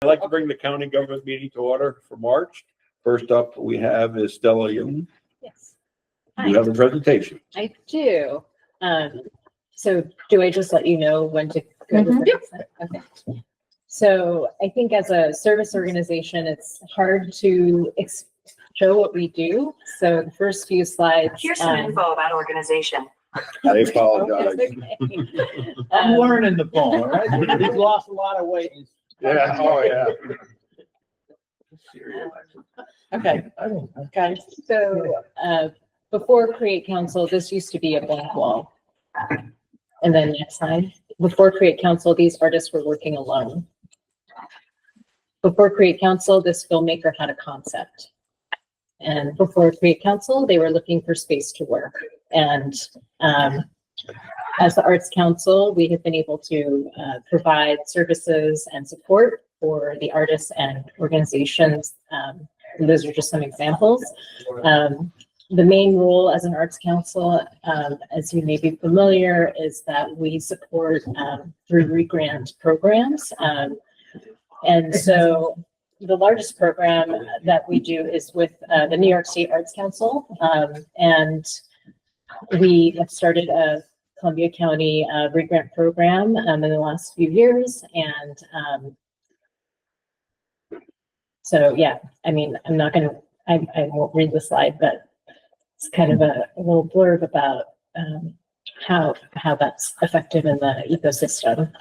like to bring the county government meeting to order for March. First up we have is Stella Young. Yes. You have a presentation. I do. So do I just let you know when to go? Okay. So I think as a service organization, it's hard to show what we do. So the first few slides. Here's some info about organization. I apologize. Okay. I'm learning the phone, all right? He's lost a lot of weight. Yeah, oh yeah. Okay, guys. So before Create Council, this used to be a blank wall. And then next slide. Before Create Council, these artists were working alone. Before Create Council, this filmmaker had a concept. And before Create Council, they were looking for space to work. And as the Arts Council, we have been able to provide services and support for the artists and organizations. And those are just some examples. The main role as an Arts Council, as you may be familiar, is that we support through re-grant programs. And so the largest program that we do is with the New York State Arts Council. And we have started a Columbia County re-grant program in the last few years. And so, yeah, I mean, I'm not going to, I won't read the slide, but it's kind of a little blurb about how that's effective in the ecosystem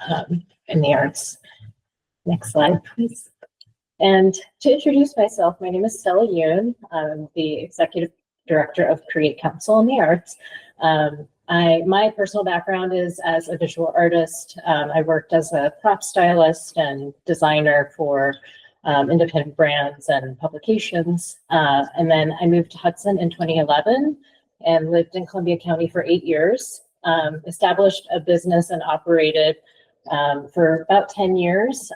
in the arts. Next slide, please. And to introduce myself, my name is Stella Yoon. I'm the Executive Director of Create Council in the Arts. My personal background is as a visual artist. I worked as a prop stylist and designer for independent brands and publications. And then I moved to Hudson in 2011 and lived in Columbia County for 8 years, established a business and operated for about 10 years.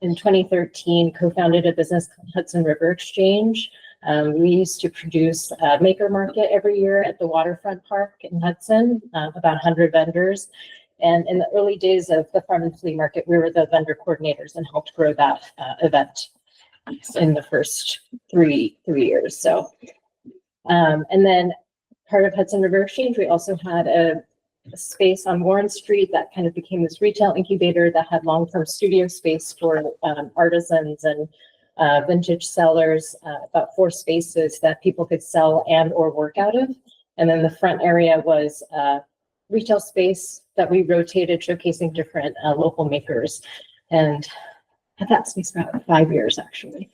In 2013, co-founded a business called Hudson River Exchange. We used to produce a maker market every year at the waterfront park in Hudson, about 100 vendors. And in the early days of the farm and flea market, we were the vendor coordinators and helped grow that event in the first three years. So, and then part of Hudson River Exchange, we also had a space on Warren Street that kind of became this retail incubator that had long-term studio space for artisans and vintage sellers, about 4 spaces that people could sell and or work out of. And then the front area was retail space that we rotated, showcasing different local makers. And that space for about 5 years, actually.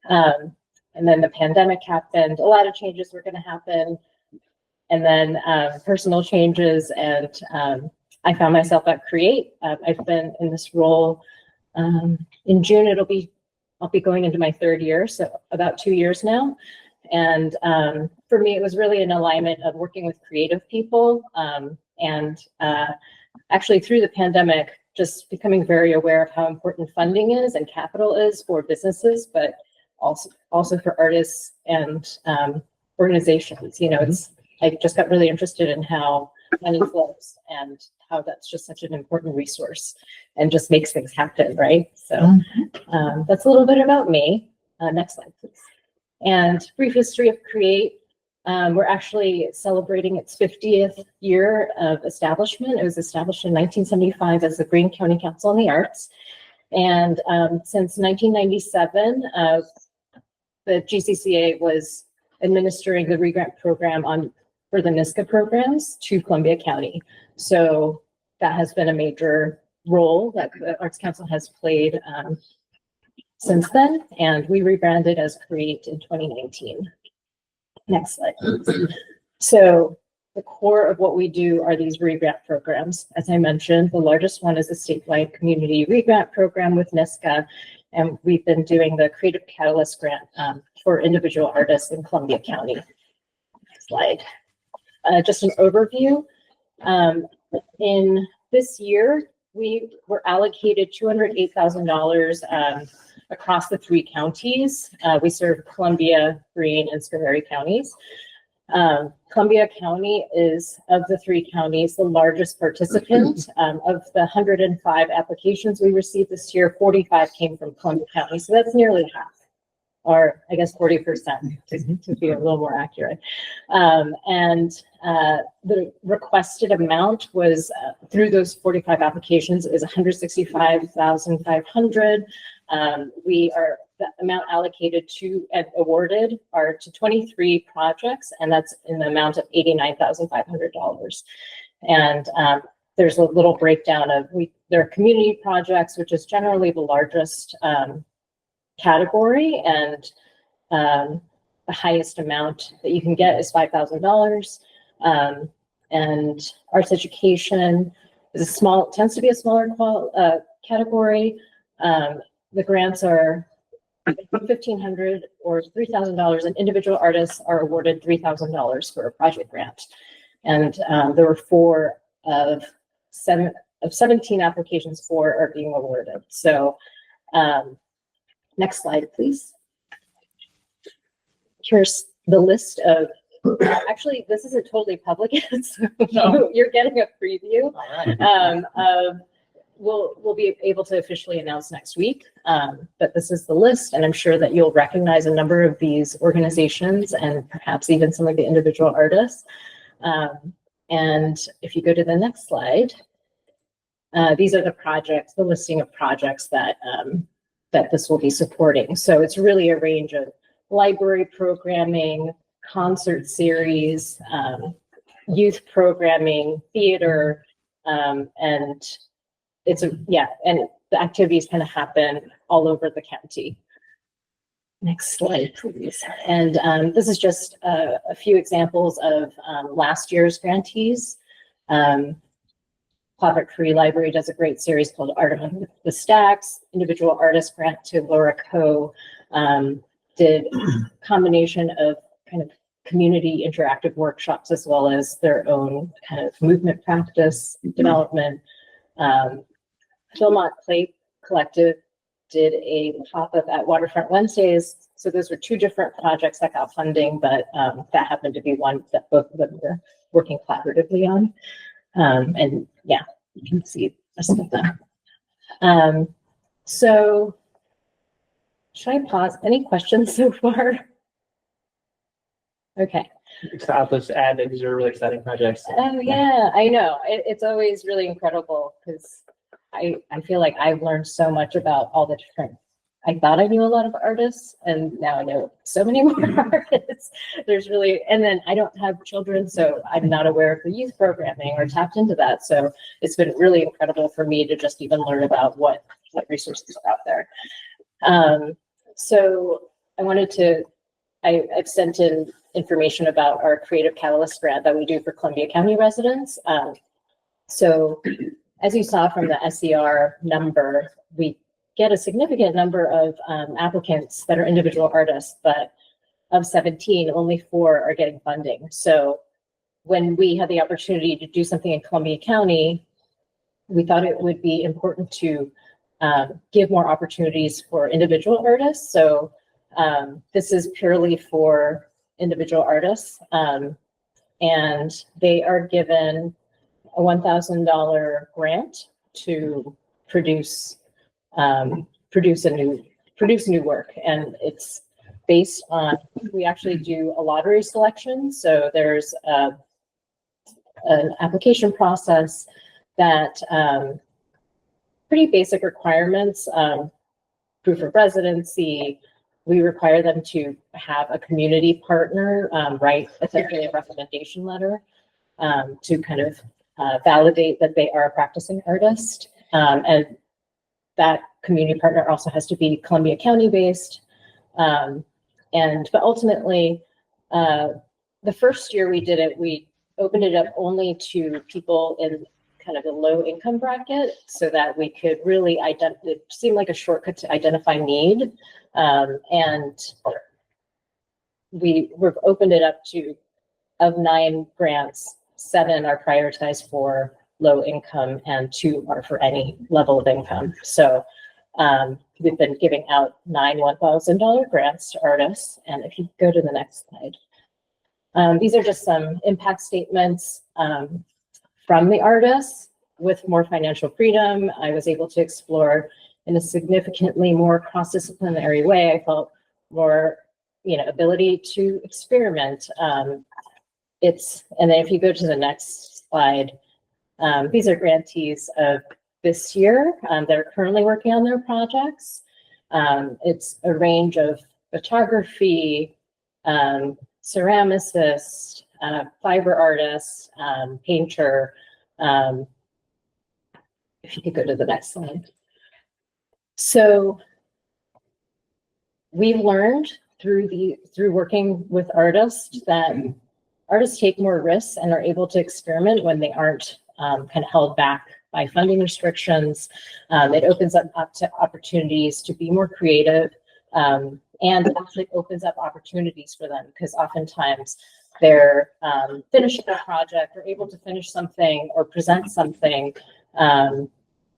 And then the pandemic happened. A lot of changes were going to happen. And then personal changes. And I found myself at Create. I've been in this role in June. I'll be going into my 3rd year, so about 2 years now. And for me, it was really an alignment of working with creative people. And actually through the pandemic, just becoming very aware of how important funding is and capital is for businesses, but also for artists and organizations. You know, I just got really interested in how money flows and how that's just such an important resource and just makes things happen, right? So that's a little bit about me. Next slide, please. And brief history of Create. We're actually celebrating its 50th year of establishment. It was established in 1975 as the Greene County Council on the Arts. And since 1997, the GCCA was administering the re-grant program for the NISCA programs to Columbia County. So that has been a major role that the Arts Council has played since then. And we rebranded as Create in 2019. Next slide. So the core of what we do are these re-grant programs. As I mentioned, the largest one is a statewide community re-grant program with NISCA. And we've been doing the Creative Catalyst grant for individual artists in Columbia County. Next slide. Just an overview. In this year, we were allocated $208,000 across the 3 counties. We serve Columbia, Greene, and Schoharie counties. Columbia County is, of the 3 counties, the largest participant. Of the 105 applications we received this year, 45 came from Columbia County. So that's nearly half, or I guess 40% to be a little more accurate. The requested amount was through those 45 applications is $165,500. The amount allocated to and awarded are to 23 projects, and that's in the amount of $89,500. And there's a little breakdown of there are community projects, which is generally the largest category, and the highest amount that you can get is $5,000. And arts education is tends to be a smaller category. The grants are $1,500 or $3,000, and individual artists are awarded $3,000 for a project grant. And there were 4 of 17 applications, 4 are being awarded. So next slide, please. Here's the list of, actually, this isn't totally public yet, so you're getting a preview. We'll be able to officially announce next week, but this is the list, and I'm sure that you'll recognize a number of these organizations and perhaps even some of the individual artists. And if you go to the next slide, these are the projects, the listing of projects that this will be supporting. So it's really a range of library programming, concert series, youth programming, theater, and and the activities kind of happen all over the county. Next slide, please. And this is just a few examples of last year's grantees. Clapper Free Library does a great series called Art on the Stacks. Individual artist grant to Laura Coe did a combination of kind of community interactive workshops as well as their own kind of movement practice development. Philmont Play Collective did a pop-up at Waterfront Wednesdays. So those were 2 different projects that got funding, but that happened to be one that both of them were working collaboratively on. And yeah, you can see the rest of them. So should I pause? Any questions so far? Okay. I'll just add that these are really exciting projects. Oh yeah, I know. It's always really incredible because I feel like I've learned so much about all the different, I thought I knew a lot of artists, and now I know so many more artists. There's really, and then I don't have children, so I'm not aware of the youth programming or tapped into that. So it's been really incredible for me to just even learn about what resources are out there. So I wanted to, I've sent in information about our Creative Catalyst grant that we do for Columbia County residents. So as you saw from the SER number, we get a significant number of applicants that are individual artists, but of 17, only 4 are getting funding. So when we had the opportunity to do something in Columbia County, we thought it would be important to give more opportunities for individual artists. So this is purely for individual artists, and they are given a $1,000 grant to produce new work, and it's based on, we actually do a lottery selection. So there's an application process that pretty basic requirements, proof of residency. We require them to have a community partner write essentially a recommendation letter to kind of validate that they are a practicing artist. And that community partner also has to be Columbia County based. But ultimately, the first year we did it, we opened it up only to people in kind of the low income bracket so that we could really it seemed like a shortcut to identify need. And we've opened it up to, of 9 grants, 7 are prioritized for low income and 2 are for any level of income. So we've been giving out 9 $1,000 grants to artists. And if you go to the next slide, These are just some impact statements from the artists. With more financial freedom, I was able to explore in a significantly more cross-disciplinary way. I felt more, ability to experiment. And then if you go to the next slide, these are grantees of this year that are currently working on their projects. It's a range of photography, ceramicist, fiber artist, painter. If you could go to the next slide. So we've learned through working with artists that artists take more risks and are able to experiment when they aren't kind of held back by funding restrictions. It opens up to opportunities to be more creative, and it actually opens up opportunities for them because oftentimes they're finishing a project or able to finish something or present something,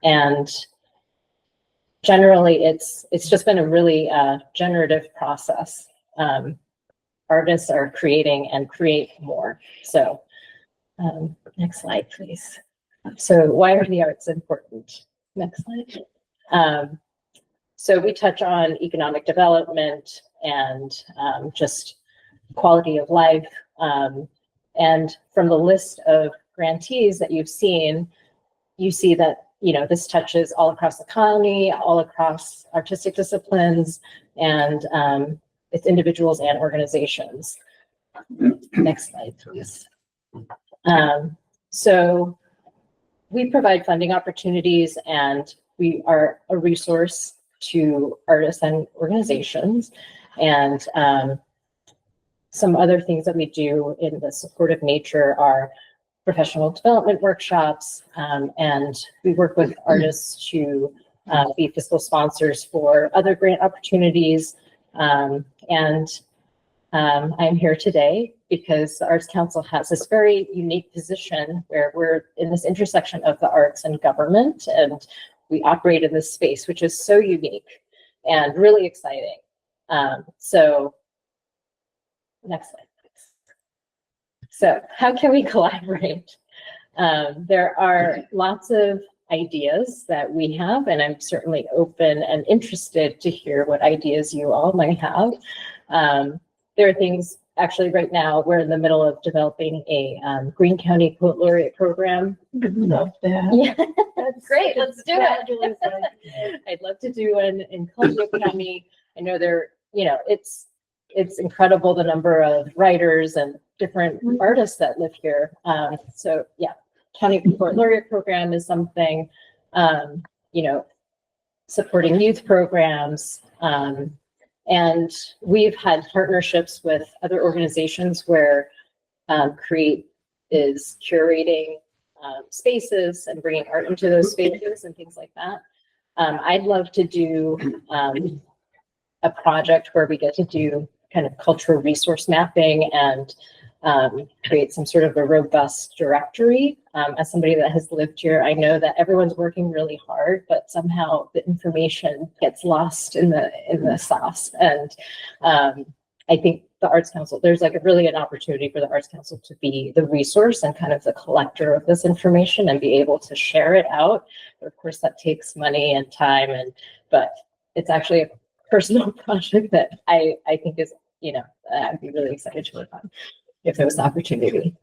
and generally it's just been a really generative process. Artists are creating and create more. So next slide, please. So why are the arts important? Next slide. So we touch on economic development and just quality of life. And from the list of grantees that you've seen, you see that, this touches all across the colony, all across artistic disciplines, and it's individuals and organizations. Next slide, please. So we provide funding opportunities and we are a resource to artists and organizations. And some other things that we do in the supportive nature are professional development workshops, and we work with artists to be fiscal sponsors for other grant opportunities. I'm here today because the Arts Council has this very unique position where we're in this intersection of the arts and government, and we operate in this space, which is so unique and really exciting. So next slide, please. So how can we collaborate? There are lots of ideas that we have, and I'm certainly open and interested to hear what ideas you all might have. There are things, actually right now, we're in the middle of developing a Greene County Poet Laureate program. Love that. Yeah, that's great, let's do it. I'd love to do one in Columbia County. I know it's incredible the number of writers and different artists that live here. So yeah, County Poet Laureate program is something, supporting youth programs. And we've had partnerships with other organizations where Create is curating spaces and bringing art into those spaces and things like that. I'd love to do a project where we get to do kind of cultural resource mapping and create some sort of a robust directory. As somebody that has lived here, I know that everyone's working really hard, but somehow the information gets lost in the sauce. And I think the Arts Council, there's really an opportunity for the Arts Council to be the resource and kind of the collector of this information and be able to share it out. But of course, that takes money and time, but it's actually a personal project that I think is, I'd be really excited to work on if there was the opportunity.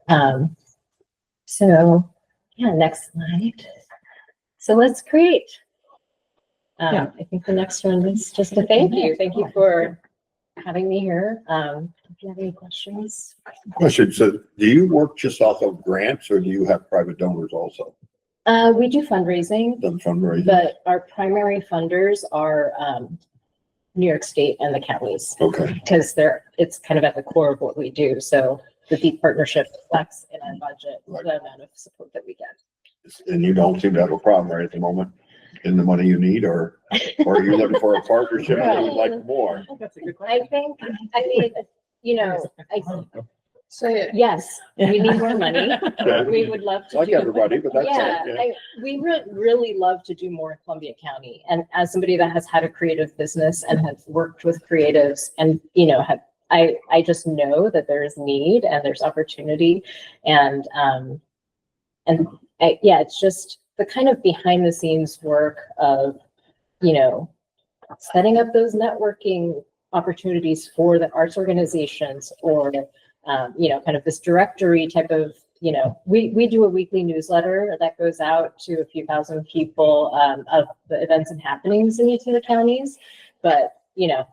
So yeah, next slide. So let's create. I think the next one is just a thank you. Thank you for having me here. If you have any questions. Question, so do you work just off of grants or do you have private donors also? We do fundraising, Done fundraising? but our primary funders are New York State and the counties. Okay. Because it's kind of at the core of what we do. So the deep partnership reflects in our budget the amount of support that we get. And you don't seem to have a problem right at the moment in the money you need, or are you looking for a partnership that would like more? That's a good question. Say it. Yes, we need more money. We would love to Like do. everybody, but that's Yeah, okay. we really love to do more in Columbia County. And as somebody that has had a creative business and has worked with creatives and, have I just know that there's need and there's opportunity, and yeah, it's just the kind of behind the scenes work of, you know, setting up those networking opportunities for the arts organizations, or you know, kind of this directory type of, you know, we do a weekly newsletter that goes out to a few thousand people of the events and happenings in each of the counties. But, you know,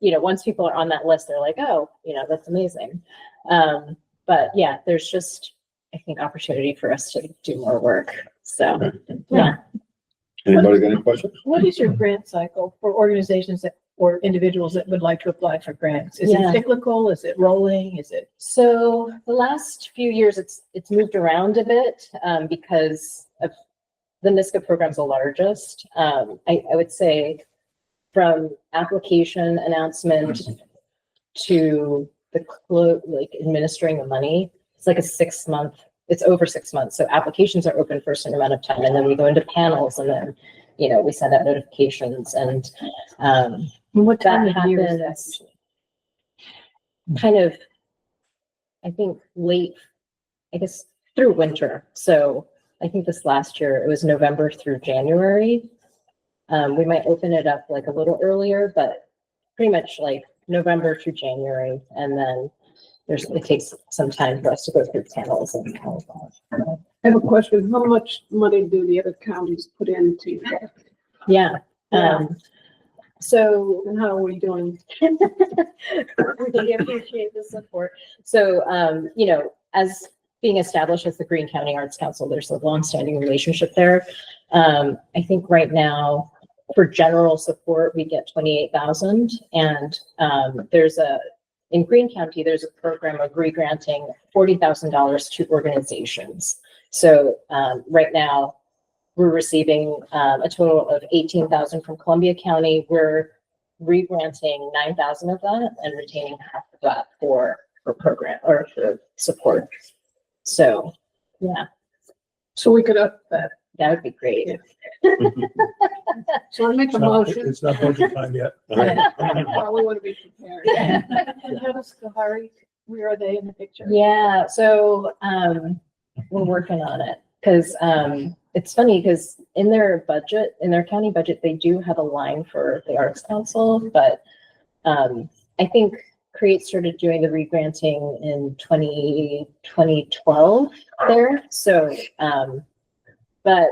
you know, once people are on that list, they're like, oh, you know, that's amazing. But yeah, there's just, I think, opportunity for us to do more work. So, yeah. Anybody got any questions? What is your grant cycle for organizations that, or individuals that would like to apply for grants? Is Yeah. it cyclical? Is it rolling? Is it? So the last few years, it's moved around a bit because of the NISCA program's the largest. I would say from application announcement to the like administering the money, it's like a 6 month. It's over 6 months. So applications are open for a certain amount of time, and then we go into panels, and then, you know, we send out notifications, and What time that of year is that? happens kind of, I think, late, I guess, through winter. So I think this last year it was November through January. We might open it up like a little earlier, but pretty much like November through January, and then it takes some time for us to go through panels and all of that. I have a question. How much money do the other counties put into that? Yeah. So And how are we doing? we really appreciate the support. So, you know, as being established as the Greene County Arts Council, there's a longstanding relationship there. I think right now for general support, we get 28,000, and in Greene County, there's a program of re-granting $40,000 to organizations. So right now, we're receiving a total of 18,000 from Columbia County. We're re-granting 9,000 of that and retaining half of that for program or for support. So, yeah, So we could up that. that would be great. So I make a motion. It's not budget time yet. Well, we want to be prepared. And how does Kahari, where are they in the picture? Yeah, so we're working on it, because it's funny, because in their budget, in their county budget, they do have a line for the Arts Council, but I think Create started doing the re-granting in 2012 there. So, but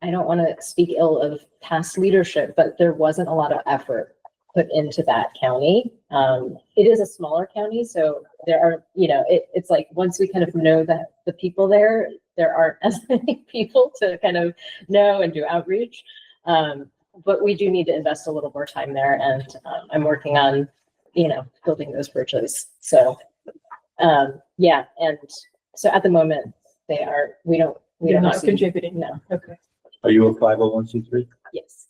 I don't want to speak ill of past leadership, but there wasn't a lot of effort put into that county. It is a smaller county, so there are, you know, it's like once we kind of know that the people there aren't as many people to kind of know and do outreach. But we do need to invest a little more time there, and I'm working on, you know, building those bridges. So, yeah, and so at the moment we don't You're not receive- contributing? No. Okay. Are you a 501c3? Yes.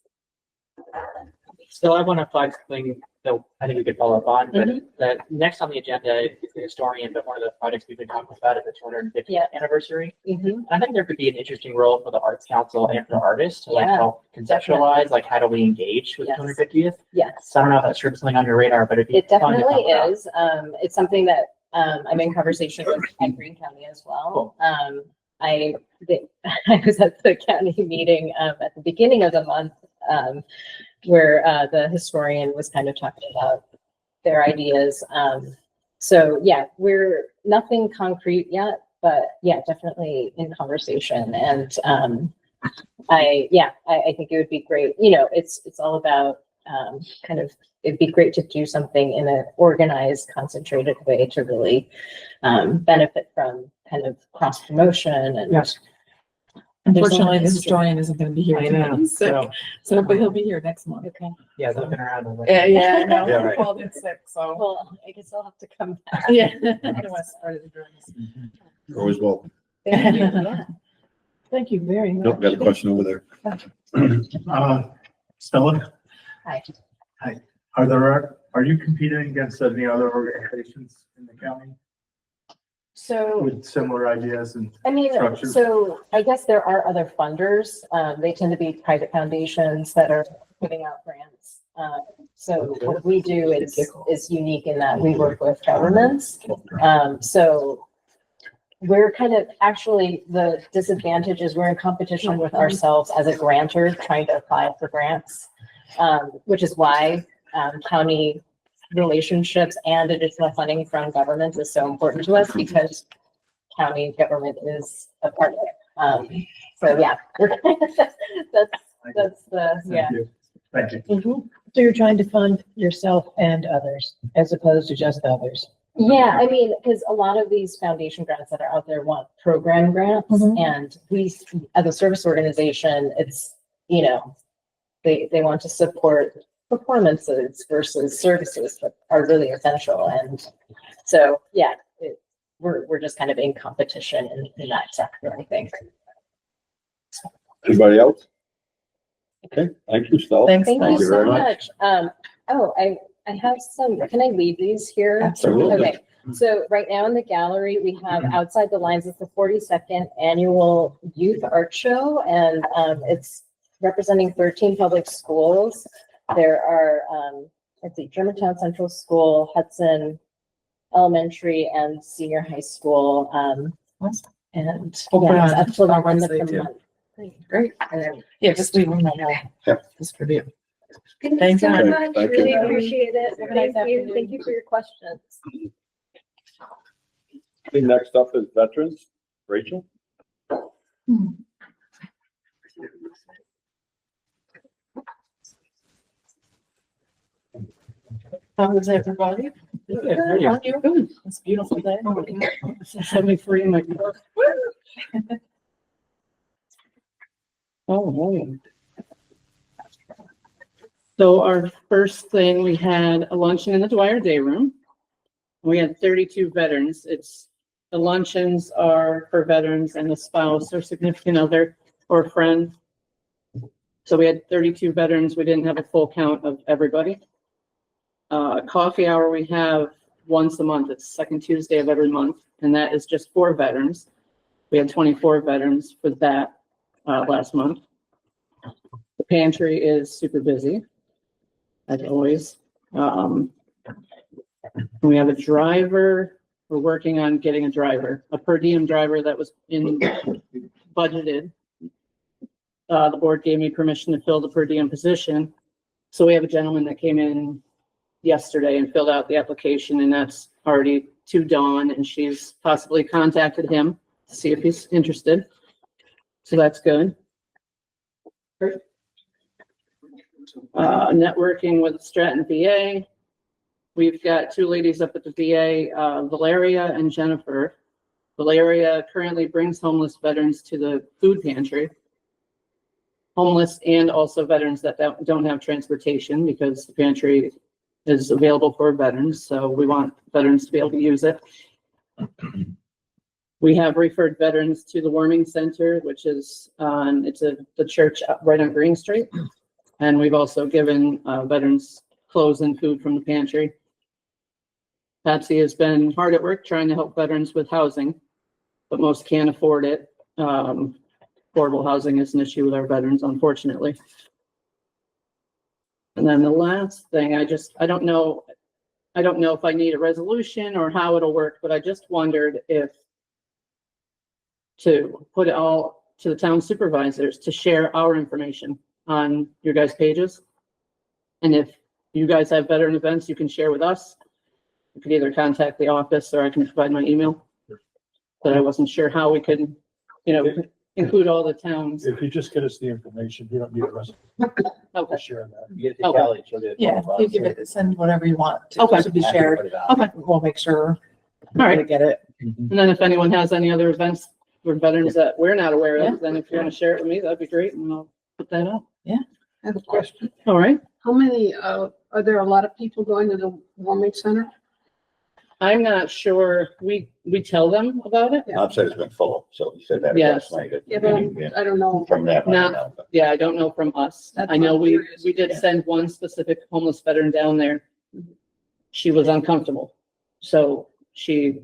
So I want to flag something that I think we could follow up on, but the next on the agenda is the historian, but one of the projects we've been talking about is the 250th Yeah. anniversary. Mhm. I think there could be an interesting role for the Arts Council and for the artists to like Yeah. help conceptualize, like how do we engage with Yes. the 250th? Yes. So I don't know if that's sort of something on your radar, but it'd be It fun to definitely talk about. is. It's something that I'm in conversation with at Greene County as well. I was at the county meeting at the beginning of the month where the historian was kind of talking about their ideas. So yeah, we're nothing concrete yet, but yeah, definitely in conversation. And I think it would be great. You know, it's all about kind of, it'd be great to do something in an organized, concentrated way to really benefit from kind of cross promotion and. Yes. Unfortunately, the historian isn't going to be here I know, today, so but he'll be here next month. Okay. yeah, looking around. and like- Yeah, I know. Yeah, right. He called in sick, so. Well, I guess I'll have to come back. Yeah. Otherwise, started the drawings. You're always welcome. Thank you. Yeah. Thank you very much. Nope, got a question over there. Stella, Hi. are you competing against any other organizations in the county So, with similar ideas and I mean, structures? so I guess there are other funders. They tend to be private foundations that are putting out grants. So what we do is unique in that we work with governments. So we're kind of, actually, the disadvantage is we're in competition with ourselves as a grantor trying to apply for grants, which is why county relationships and additional funding from government is so important to us, because county government is a part of it. So yeah, that's the, yeah. Thank you. Mhm. So you're trying to fund yourself and others as opposed to just others. Yeah, I mean, because a lot of these foundation grants that are out there want program grants, Mhm. and we, as a service organization, it's, you know, they want to support performances versus services that are really essential. And so, yeah, we're just kind of in competition in that sector, I think. Anybody else? Okay, thank you, Stella. Thanks. Thank Thank you you so very much. much. Oh, I have some, can I leave these here? Absolutely. Okay, so right now in the gallery, we have Outside the Lines. It's the 42nd Annual Youth Art Show, and it's representing 13 public schools. There are, let's see, Germantown Central School, Hudson Elementary, and Senior High School. And We'll put yeah, on it's up till our the end of website the too. month. Great. And then Yeah, just leave them right now. Yep. Distribute. Thank you Thanks, so Anne. much. Thank you. Really appreciate it. Have a nice Thank you. afternoon. Thank you for your questions. Okay, next up is veterans. Rachel? How is everybody? Good, how are you? Good. It's a beautiful day. Let me free my. Oh. So our first thing, we had a luncheon in the Dwyer Day Room. We had 32 veterans. The luncheons are for veterans and the spouse or significant other or friend. So we had 32 veterans. We didn't have a full count of everybody. Coffee hour we have once a month. It's second Tuesday of every month, and that is just for veterans. We had 24 veterans for that last month. The pantry is super busy, as always. We have a driver. We're working on getting a driver, a per diem driver that was budgeted. The board gave me permission to fill the per diem position. So we have a gentleman that came in yesterday and filled out the application, and that's already to Dawn, and she's possibly contacted him to see if he's interested. So that's good. Networking with Stratton VA. We've got two ladies up at the VA, Valeria and Jennifer. Valeria currently brings homeless veterans to the food pantry. Homeless and also veterans that don't have transportation, because the pantry is available for veterans. So we want veterans to be able to use it. We have referred veterans to the warming center, which is the church right on Green Street. And we've also given veterans clothes and food from the pantry. Patsy has been hard at work trying to help veterans with housing, but most can't afford it. Affordable housing is an issue with our veterans, unfortunately. And then the last thing, I don't know if I need a resolution or how it'll work, but I just wondered if to put it all to the town supervisors to share our information on your guys' pages. And if you guys have veteran events you can share with us, you could either contact the office or I can provide my email. But I wasn't sure how we could, include all the towns. If you just get us the information, you don't need a resolution Okay. to share that. You get to Okay. Kelly, she'll get it. Yeah, you give it, send whatever you want Okay. to be shared. Okay. We'll make sure All right. we get it. And then if anyone has any other events for veterans that we're not aware of, then if you want to share it with me, that'd be great, and I'll put that up. I have a question. All right. How many, are there a lot of people going to the warming center? I'm not sure. We tell them about it. I'd say it's been full, so he said that. Yes. last night. Yeah, but I don't know. From that. I don't know. Yeah, I don't know from us. That's I know what I'm we curious. did send one specific homeless veteran down there. She was uncomfortable, so she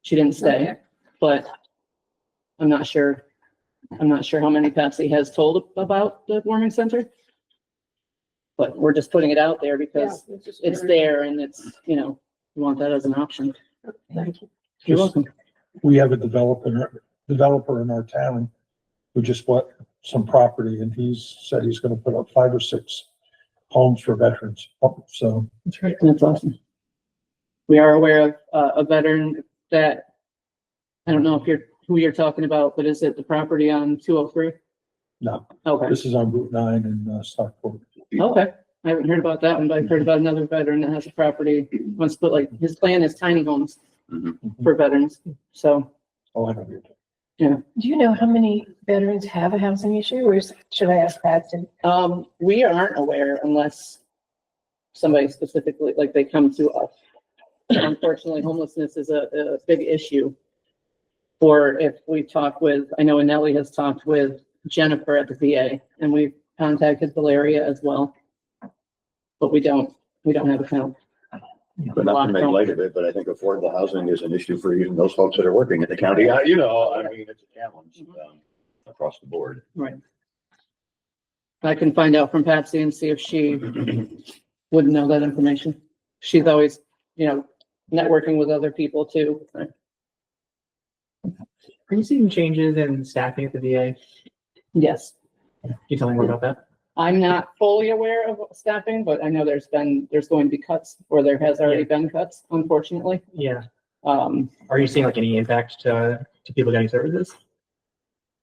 didn't stay, Okay. but I'm not sure. I'm not sure how many Patsy has told about the warming center. But we're just putting it out there because Yeah, just it's very- there and it's, you know, we want that as an option. Thank you. You're welcome. We have a developer in our town who just bought some property and he's said he's gonna put up 5 or 6 homes for veterans. So That's great. That's awesome. We are aware of a veteran that, I don't know if who you're talking about, but is it the property on 203? no, Okay, this is on Route 9 in Stockport. okay. I haven't heard about that one, but I've heard about another veteran that has a property, wants to put like, his plan is tiny homes for veterans. So, Oh, I know. Do you know how many veterans have a housing issue, or should I ask Paxton? we aren't aware unless somebody specifically, like they come to us. Unfortunately, homelessness is a big issue. Or if we talk with, I know Anelli has talked with Jennifer at the VA, and we've contacted Valeria as well. But we don't have a count. But not to make light of it, but I think affordable housing is an issue for even those folks that are working in the county. You know, I mean, it's a challenge, across the board. Right. I can find out from Patsy and see if she would know that information. She's always, you know, networking with other people too. Are you seeing changes in staffing at the VA? Yes. Can you tell me more about that? I'm not fully aware of staffing, but I know there's going to be cuts, or there has already been cuts, unfortunately. Yeah. Um, Are you seeing like any impact to people getting services?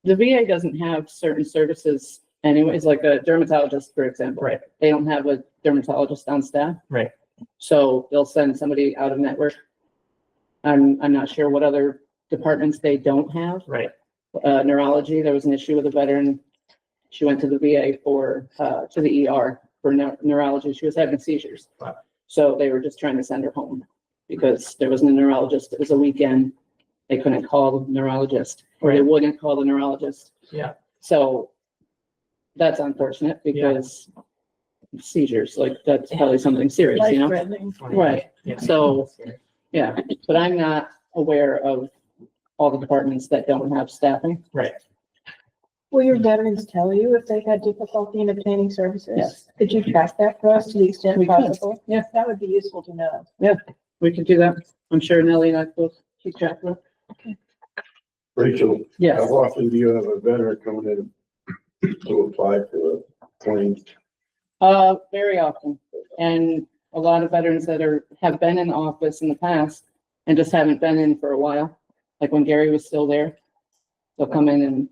the VA doesn't have certain services anyways, like a dermatologist, for example. Right. They don't have a dermatologist on staff. Right. So they'll send somebody out of network. I'm not sure what other departments they don't have. Right. Neurology, there was an issue with a veteran. She went to the VA to the ER for neurology. She was having seizures. Wow. So they were just trying to send her home because there wasn't a neurologist. It was a weekend. They couldn't call the neurologist, or they wouldn't call the neurologist. Yeah. So that's unfortunate because seizures, like that's probably something serious, you know? Life-threatening. Right. Yeah. So, yeah, but I'm not aware of all the departments that don't have staffing. Right. Will your veterans tell you if they've had difficulty in obtaining services? Yes. Could you track that for us to the extent We could. possible? Yeah. That would be useful to know. We could do that. I'm sure Nellie and I both keep track of it. Rachel, Yes. how often do you have a veteran coming in to apply for a claim? Very often. And a lot of veterans that have been in office in the past and just haven't been in for a while. Like when Gary was still there, they'll come in and,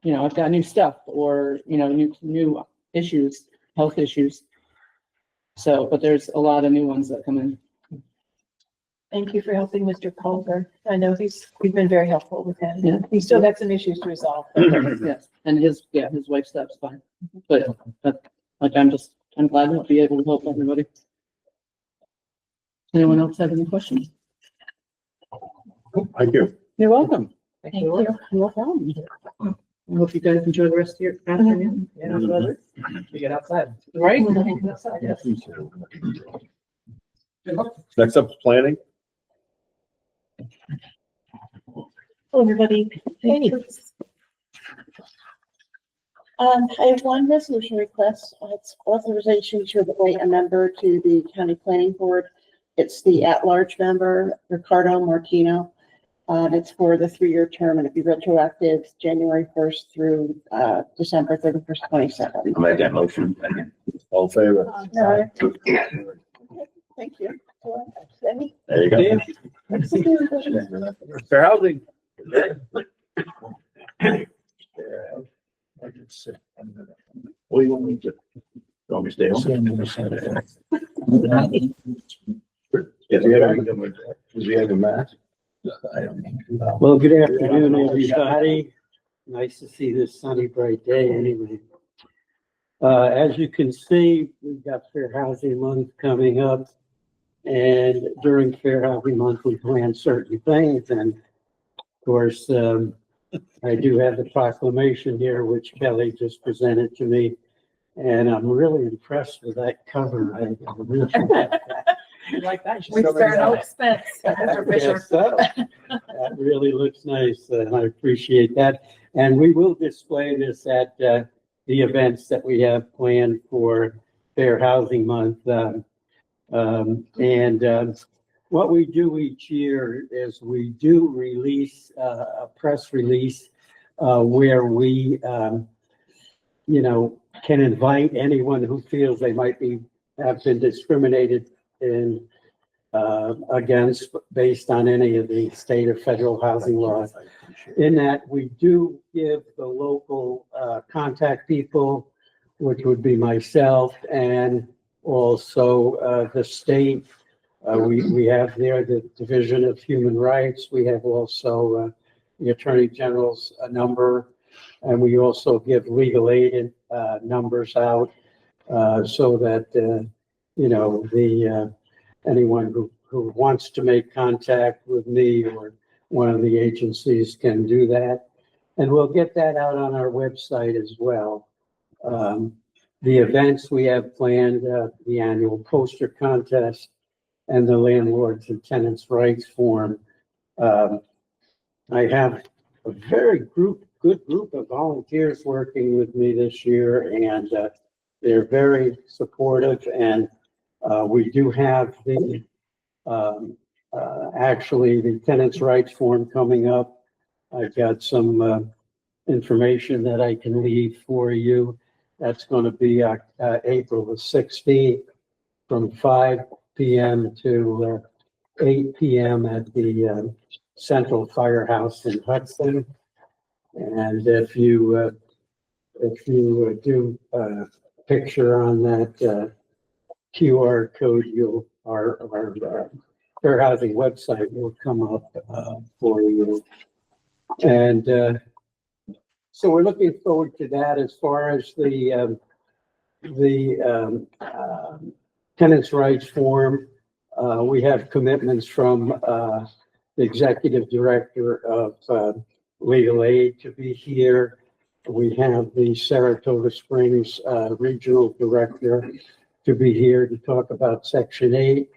you know, I've got new stuff or, you know, new issues, health issues. So, but there's a lot of new ones that come in. Thank you for helping Mr. Culver. I know we've been very helpful with him. Yeah. He's still got some issues to resolve. Yes, and his wife's stuff's fine. But like, I'm glad to be able to help everybody. Anyone else have any questions? Thank you. You're welcome. Thank you. No problem. I hope you guys enjoy the rest of your afternoon. Yeah, brother. We get outside. Right? Yes. Next up is planning. Hello, everybody. Hey. I have one resolution request. It's authorization to appoint a member to the county planning board. It's the at-large member, Ricardo Martino. It's for the 3-year term and it'd be retroactive January 1st through December 31st, 27. I'll make that motion. All in favor? No. Thank you. There you go. Fair housing. What do you want me to? You want me to stay home? Does he have a mask? Well, good afternoon, everybody. Nice to see this sunny, bright day anyway. As you can see, we've got Fair Housing Month coming up. And during Fair Housing Month, we plan certain things. And of course, I do have the proclamation here, which Kelly just presented to me. And I'm really impressed with that cover. I really You like that? We spare no expense. Yes, that really looks nice, and I appreciate that. And we will display this at the events that we have planned for Fair Housing Month. What we do each year is we do release a press release where we, can invite anyone who feels they might have been discriminated against based on any of the state or federal housing laws. In that, we do give the local contact people, which would be myself, and also the state. We have there the Division of Human Rights. We have also the Attorney General's number, and we also give legal aid numbers out so that anyone who wants to make contact with me or one of the agencies can do that. And we'll get that out on our website as well. The events we have planned, the annual poster contest and the landlords and tenants rights forum. I have a very good group of volunteers working with me this year, and they're very supportive. And we do have actually the tenants rights forum coming up. I've got some information that I can leave for you. That's going to be April the 16th from 5 p.m. to 8 p.m. at the Central Firehouse in Hudson. And if you do a picture on that QR code, our Fair Housing website will come up for you. And so we're looking forward to that. As far as the tenants rights forum, we have commitments from the executive director of legal aid to be here. We have the Saratoga Springs regional director to be here to talk about Section 8.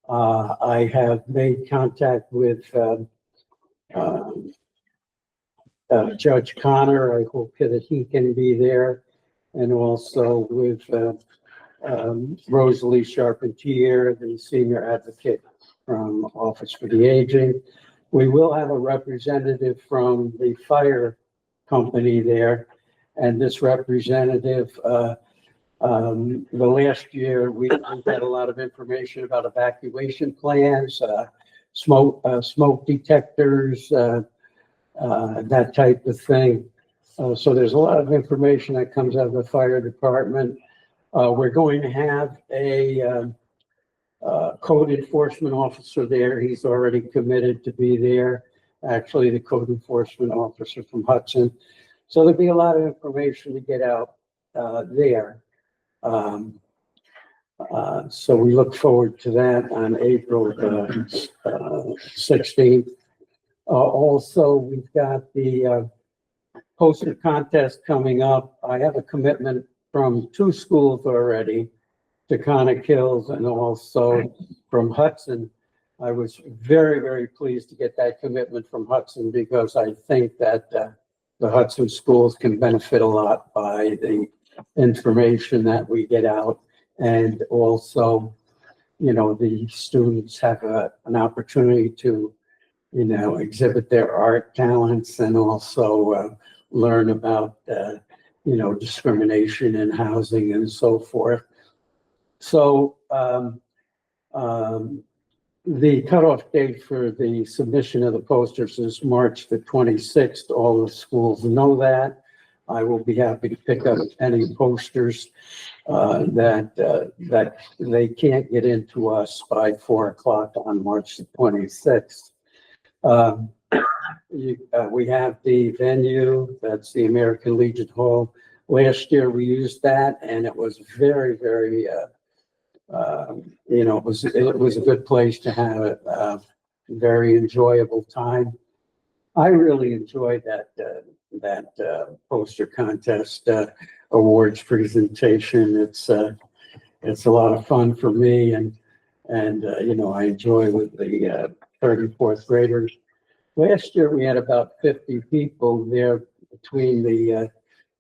I have made contact with Judge Connor. I hope that he can be there, and also with Rosalie Charpentier, the senior advocate from Office for the Aging. We will have a representative from the fire company there, and this representative, the last year we had a lot of information about evacuation plans, smoke detectors, that type of thing. So there's a lot of information that comes out of the fire department. We're going to have a code enforcement officer there. He's already committed to be there. Actually, the code enforcement officer from Hudson. So there'll be a lot of information to get out there. So we look forward to that on April 16th. Also, we've got the poster contest coming up. I have a commitment from 2 schools already, Taconic Hills and also from Hudson. I was very, very pleased to get that commitment from Hudson because I think that the Hudson schools can benefit a lot by the information that we get out. And also, the students have an opportunity to, exhibit their art talents and also learn about, discrimination in housing and so forth. So the cutoff date for the submission of the posters is March the 26th. All the schools know that. I will be happy to pick up any posters that they can't get into us by 4 o'clock on March the 26th. We have the venue, that's the American Legion Hall. Last year we used that, and it was very, very, it was a good place to have a very enjoyable time. I really enjoyed that poster contest awards presentation. It's a lot of fun for me, and I enjoy with the 34th graders. Last year we had about 50 people there between the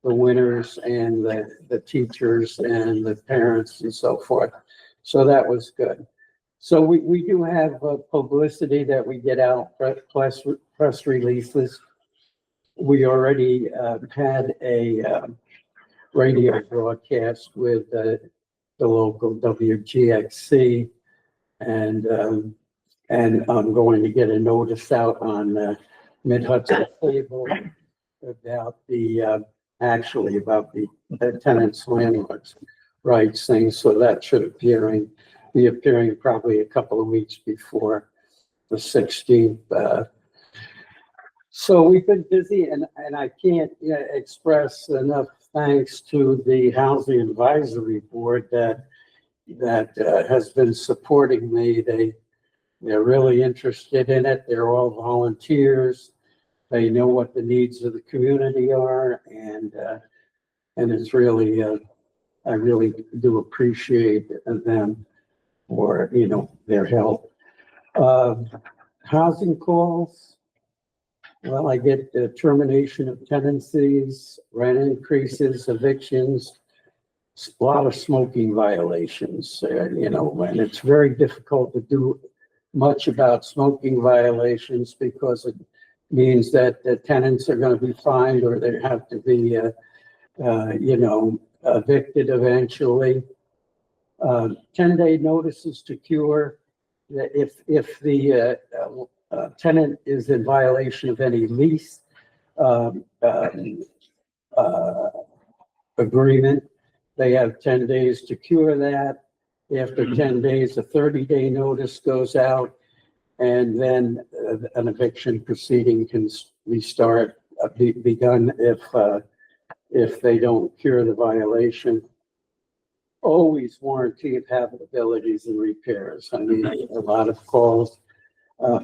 the winners and the teachers and the parents and so forth. So that was good. So we do have publicity that we get out, press releases. We already had a radio broadcast with the local WGXC, and I'm going to get a notice out on Mid-Hudson Cable about actually about the tenants landlords rights thing. So that should be appearing probably a couple of weeks before the 16th. So we've been busy, and I can't express enough thanks to the Housing Advisory Board that has been supporting me. They're really interested in it. They're all volunteers. They know what the needs of the community are, and it's really, I really do appreciate them for, their help. Housing calls. Well, I get the termination of tenancies, rent increases, evictions, a lot of smoking violations, and it's very difficult to do much about smoking violations because it means that the tenants are going to be fined or they have to be, evicted eventually. 10-day notices to cure. If the tenant is in violation of any lease agreement, they have 10 days to cure that. After 10 days, a 30-day notice goes out, and then an eviction proceeding can be done if they don't cure the violation. Always warranty of habitabilities and repairs. I mean, a lot of calls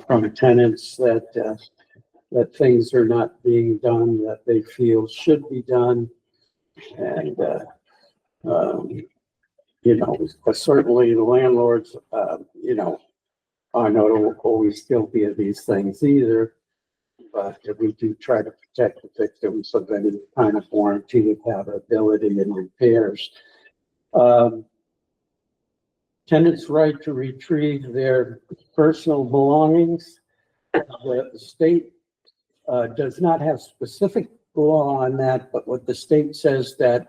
from tenants that things are not being done that they feel should be done, and certainly the landlords, are not always guilty of these things either, but we do try to protect the victims of any kind of warranty of habitability and repairs. Tenants' right to retrieve their personal belongings. The state does not have specific law on that, but what the state says that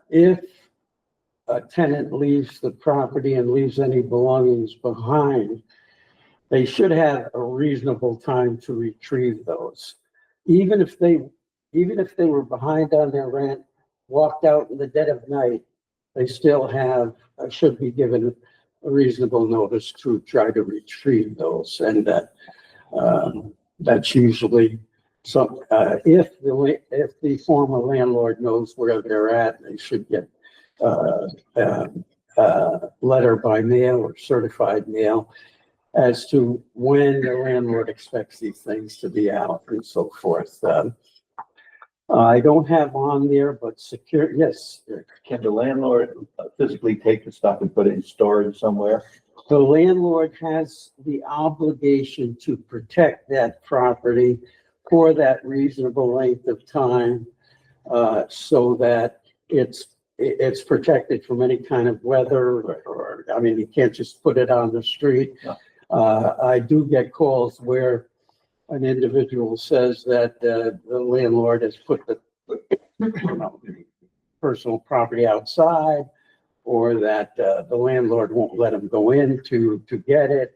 if a tenant leaves the property and leaves any belongings behind, they should have a reasonable time to retrieve those. Even if they were behind on their rent, walked out in the dead of night, they still should be given a reasonable notice to try to retrieve those. And that's usually some, if the former landlord knows where they're at, they should get letter by mail or certified mail as to when the landlord expects these things to be out and so forth. I don't have on there, but yes. Can the landlord physically take the stuff and put it in storage somewhere? The landlord has the obligation to protect that property for that reasonable length of time, so that it's protected from any kind of weather or I mean, you can't just put it on the street. No. I do get calls where an individual says that the landlord has put the personal property outside, or that the landlord won't let him go in to get it.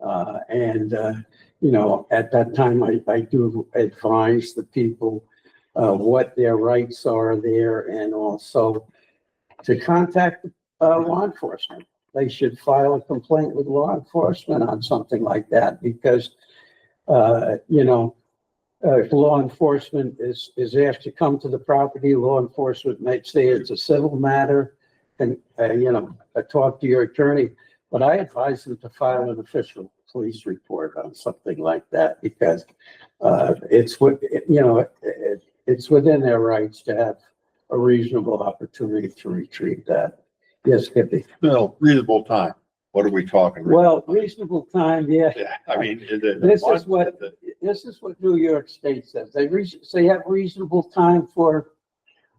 At that time, I do advise the people what their rights are there, and also to contact law enforcement. They should file a complaint with law enforcement on something like that, because if law enforcement is asked to come to the property, law enforcement might say it's a civil matter, and talk to your attorney. But I advise them to file an official police report on something like that, because it's within their rights to have a reasonable opportunity to retrieve that. Yes, Kippy. No, reasonable time. What are we talking? Well, reasonable time, yeah. Yeah, I mean, is it? This is what New York State says. They have reasonable time for,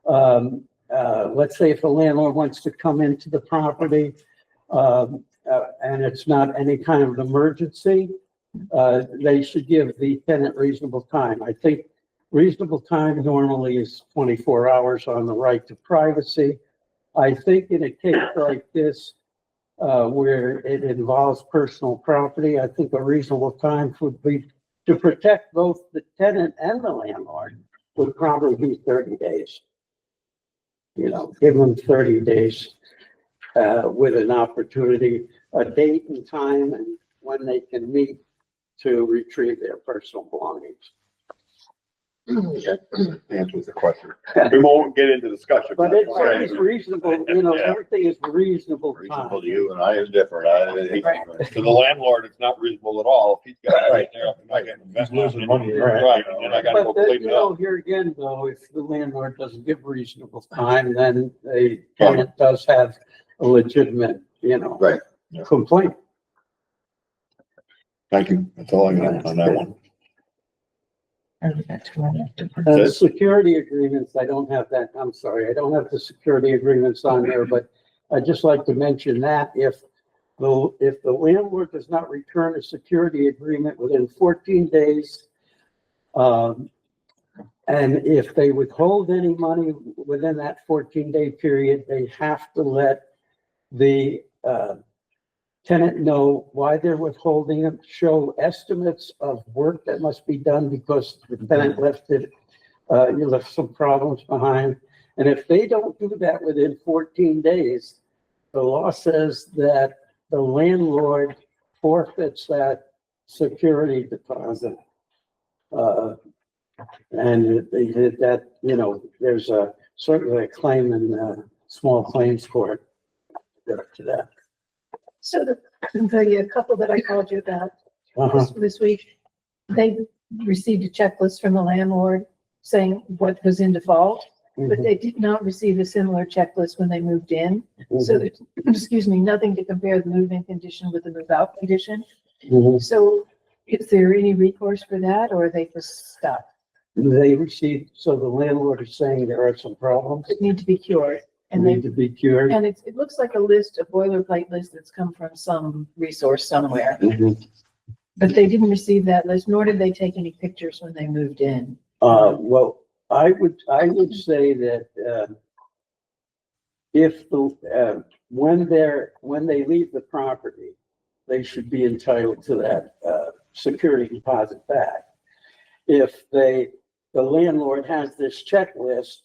let's say if a landlord wants to come into the property, and it's not any kind of an emergency, they should give the tenant reasonable time. I think reasonable time normally is 24 hours on the right to privacy. I think in a case like this, where it involves personal property, I think a reasonable time would be to protect both the tenant and the landlord would probably be 30 days. You know, give them 30 days, with an opportunity, a date and time and when they can meet to retrieve their personal belongings. Answers the question. We won't get into discussion. But it's reasonable, you know, Yeah. everything is reasonable Reasonable time. to you and I is different. To the landlord, it's not reasonable at all. If he's got it right there, I'm not getting He's losing money, right, and then I gotta go But, clean you it up. know, here again, though, if the landlord doesn't give reasonable time, then a tenant does have a legitimate, you know, Right. complaint. Thank you. That's all I got on that one. Security agreements, I don't have that, I'm sorry, I don't have the security agreements on there, but I'd just like to mention that if the landlord does not return a security agreement within 14 days, and if they withhold any money within that 14-day period, they have to let the tenant know why they're withholding it, show estimates of work that must be done because the tenant left some problems behind. And if they don't do that within 14 days, the law says that the landlord forfeits that security deposit. And that, you know, there's certainly a claim in small claims court to that. So the couple that I called you about Uh-huh. this week, they received a checklist from the landlord saying what was in default, but they did not receive a similar checklist when they moved in. So there's, excuse me, nothing to compare the move-in condition with the move-out condition. Mhm. So is there any recourse for that, or are they just stuck? They received, so the landlord is saying there are some problems That need to be cured? that And need to be cured. and it looks like a list, a boilerplate list that's come from some resource somewhere. Mhm. But they didn't receive that list, nor did they take any pictures when they moved in. Well, I would say that, if when they leave the property, they should be entitled to that, security deposit back. If the landlord has this checklist,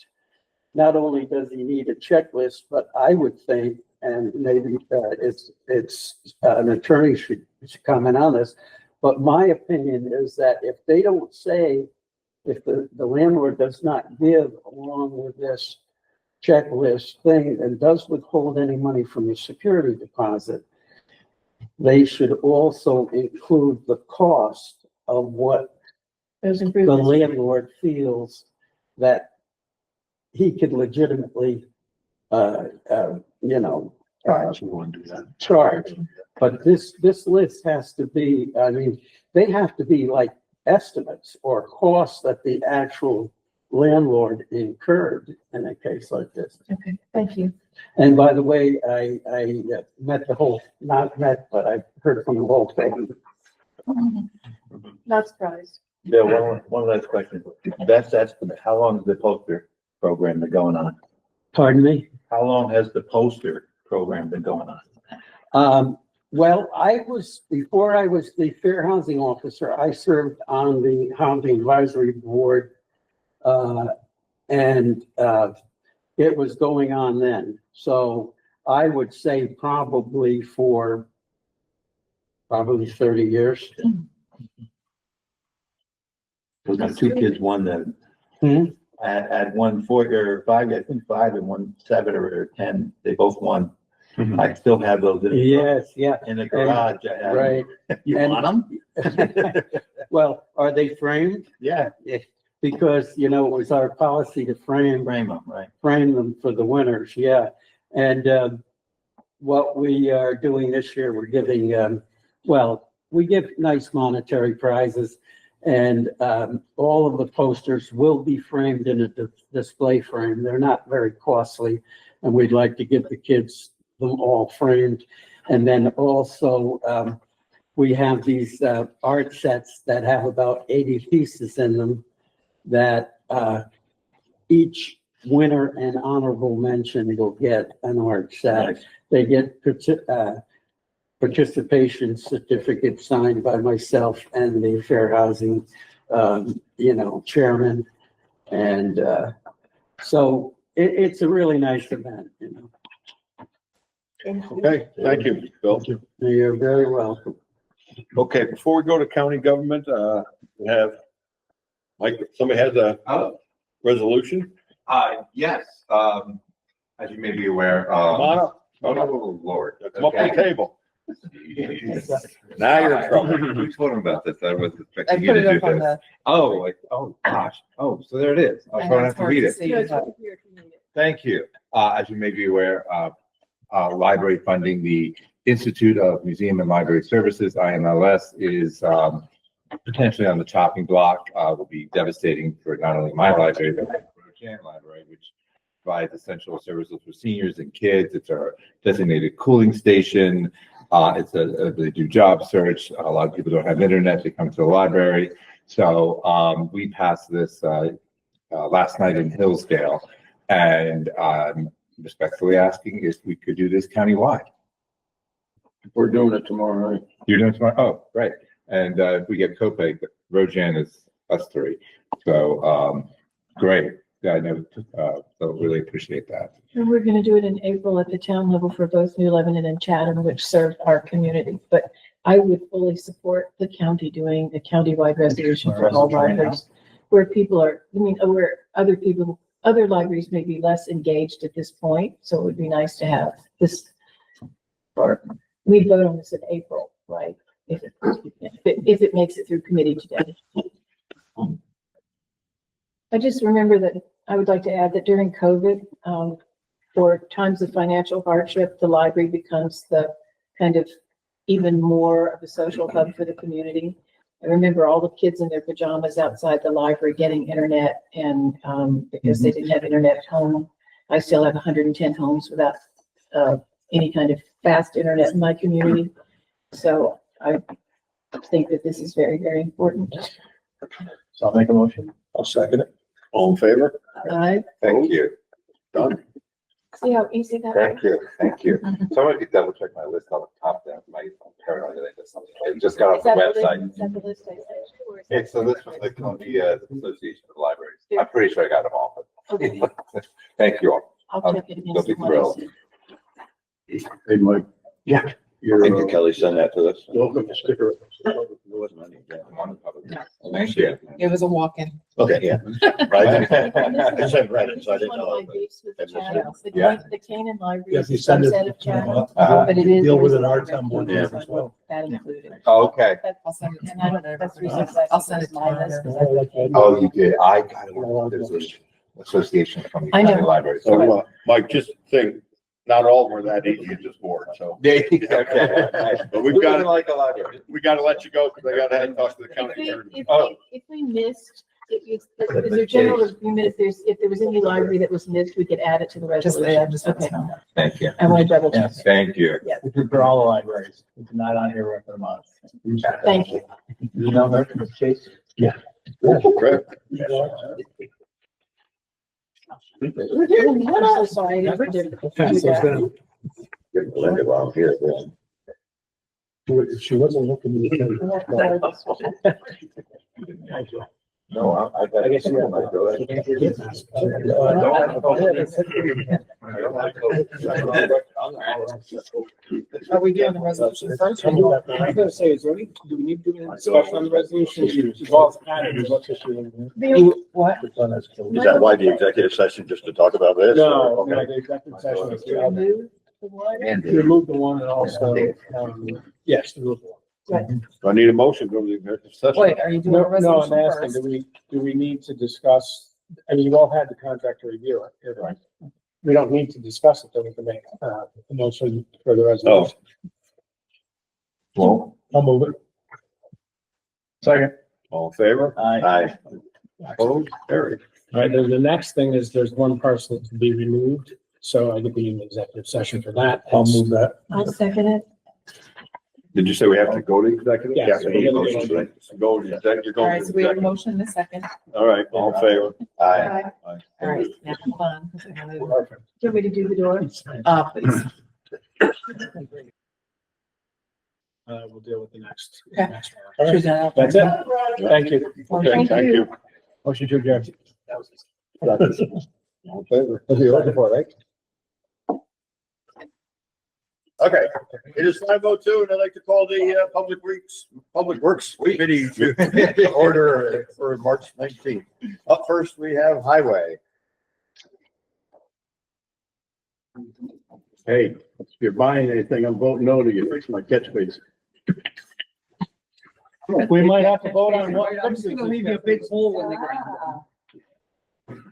not only does he need a checklist, but I would think, and maybe, it's an attorney should comment on this, but my opinion is that if they don't say, if the landlord does not give along with this checklist thing and does withhold any money from the security deposit, they should also include the cost of what Those the improvements. landlord feels that he could legitimately, you know, Charge. You want to do that? charge. But this list has to be, I mean, they have to be like estimates or costs that the actual landlord incurred in a case like this. Okay, thank you. And by the way, I not met, but I heard from the whole thing. Not surprised. Yeah, one last question. Best estimate, how long has the poster program been going on? Pardon me? How long has the poster program been going on? Well, before I was the fair housing officer, I served on the housing advisory board. And it was going on then. So I would say probably 30 years. Because my two kids won the, at one 4 or 5, I think 5 and one 7 or 10, they both won. I still have those Yes, yeah, in the garage. I have them. right. You And- want them? Well, are they framed? Yeah, Because, you know, it was our policy to frame frame them, right? them for the winners, yeah. And what we are doing this year, we're giving, well, we give nice monetary prizes. And all of the posters will be framed in a display frame. They're not very costly. And we'd like to give the kids them all framed. And then also, we have these art sets that have about 80 pieces in them that each winner and honorable mention will get an art set. They get participation certificate signed by myself and the Fair Housing, chairman. And so it's a really nice event, Okay, thank you, Bill. You're very welcome. Okay, before we go to county government, we have, Mike, somebody has a resolution? Yes, as you may be aware, Come on up. oh, Lord. Come up to the table. Now you're in trouble. Who told him about this? I was I expecting you put to it do up on this. the. Oh gosh. Oh, so there it is. I'll try not to read it. Thank you. As you may be aware, library funding, the Institute of Museum and Library Services, IMLS, is potentially on the chopping block. Will be devastating for not only my library, but the Rojan Library, which provides essential services for seniors and kids. It's our designated cooling station. They do job search. A lot of people don't have internet. They come to the library. So we passed this last night in Hillsdale, and I'm respectfully asking if we could do this countywide. We're doing it tomorrow night. You're doing it tomorrow? Oh, right. And if we get Copay, Rojan is us three. So great. Yeah, I know. So really appreciate that. And we're gonna do it in April at the town level for both New Lebanon and Chatham, which serve our community. But I would fully support the county doing a countywide resolution for all libraries. Where people are, where other libraries may be less engaged at this point. So it would be nice to have this, or we vote on this in April, right? If it makes it through committee today. I just remember that I would like to add that during COVID, for times of financial hardship, the library becomes the kind of even more of a social hub for the community. I remember all the kids in their pajamas outside the library getting internet, and because they didn't have internet at home. I still have 110 homes without any kind of fast internet in my community. So I think that this is very, very important. So I'll make a motion. I'll second it. All in favor? Thank you. Done. See how easy that Thank is? you. Thank you. So I'm going to double check my list on the top down. My paranoid that I did something. I just got off the website. Is that the list I sent you, or is that- It's a list from the Columbia Association of Libraries. I'm pretty sure I got them all. Okay. Thank you all. I'll check it They'll against be the one I thrilled. sent. Hey, Mike. Yeah. Thank you, Kelly. Send that to us. Welcome, sticker. Thank you. It was a walk-in. Okay, yeah. Right. I said Reddit, so I didn't One of know. my beefs with the Chatham, Yeah. the Canaan Library Yeah, is if you a send it, subset of Chatham, Uh-huh. but it is. Deal with there is it a our library town board Yeah. as well. That included. Okay. I'll send it. And I don't, that's the reason why I'll send it my list. tomorrow. Oh, you did. I got it. There's an association from the I know. county library. So, Mike, just think, not all of them are that easy at this board, so. Okay. But we've Who got doesn't to, like a library? we got to let you go because I got to head and talk to the If county we, attorney. if we missed, is there general agreement, if there was any library that was missed, we could add it to the resolution? Okay, Thank you. I want to double check. Thank you. We did for all the libraries. It's not on here for a month. Thank you. You know her, Chase? Correct. I'm so sorry. I never did. Get Linda while I'm here. She wasn't looking to. No, I guess you might go Are we doing the resolution first? I was gonna say, is there any, do we need to do any discussion on the resolution? What? Is that why the executive session, just to talk about this? No, Okay. the executive session is to Remove the one? remove the one and also, yes, remove the one. Do I need a motion to go to the executive session? Wait, are you doing a No, I'm resolution asking, first? do we need to discuss, I mean, you all had the contract to review it, right? we don't need to discuss it, then we can make, a motion for the resolution. Well, I'll move it. Second. All in favor? Aye. Opposed? Carried. All right, then the next thing is there's one parcel to be removed, so I think we need an executive session for that. I'll move that. I'll second it. Did you say we have to go to executive? Yeah. we need a motion, right? So go to executive, you're All going right, to so we have a executive. motion in a second. All right, all in favor? Aye. All right, now hold on. Do you want me to do the door? Please. We'll deal with the next. Okay. next one. All right, Suzanne, that's it. Thank you. Okay, thank you. Motion to adjourn. All in favor? That's what you're looking for, right? Okay, it is 5:02, and I'd like to call the Public Works Committee to order for March 19th. Up first, we have Highway. Hey, if you're buying anything, I'm voting no to you. Fix my catchphrase. We might have to vote on what. I'm just gonna leave you a big hole in the ground.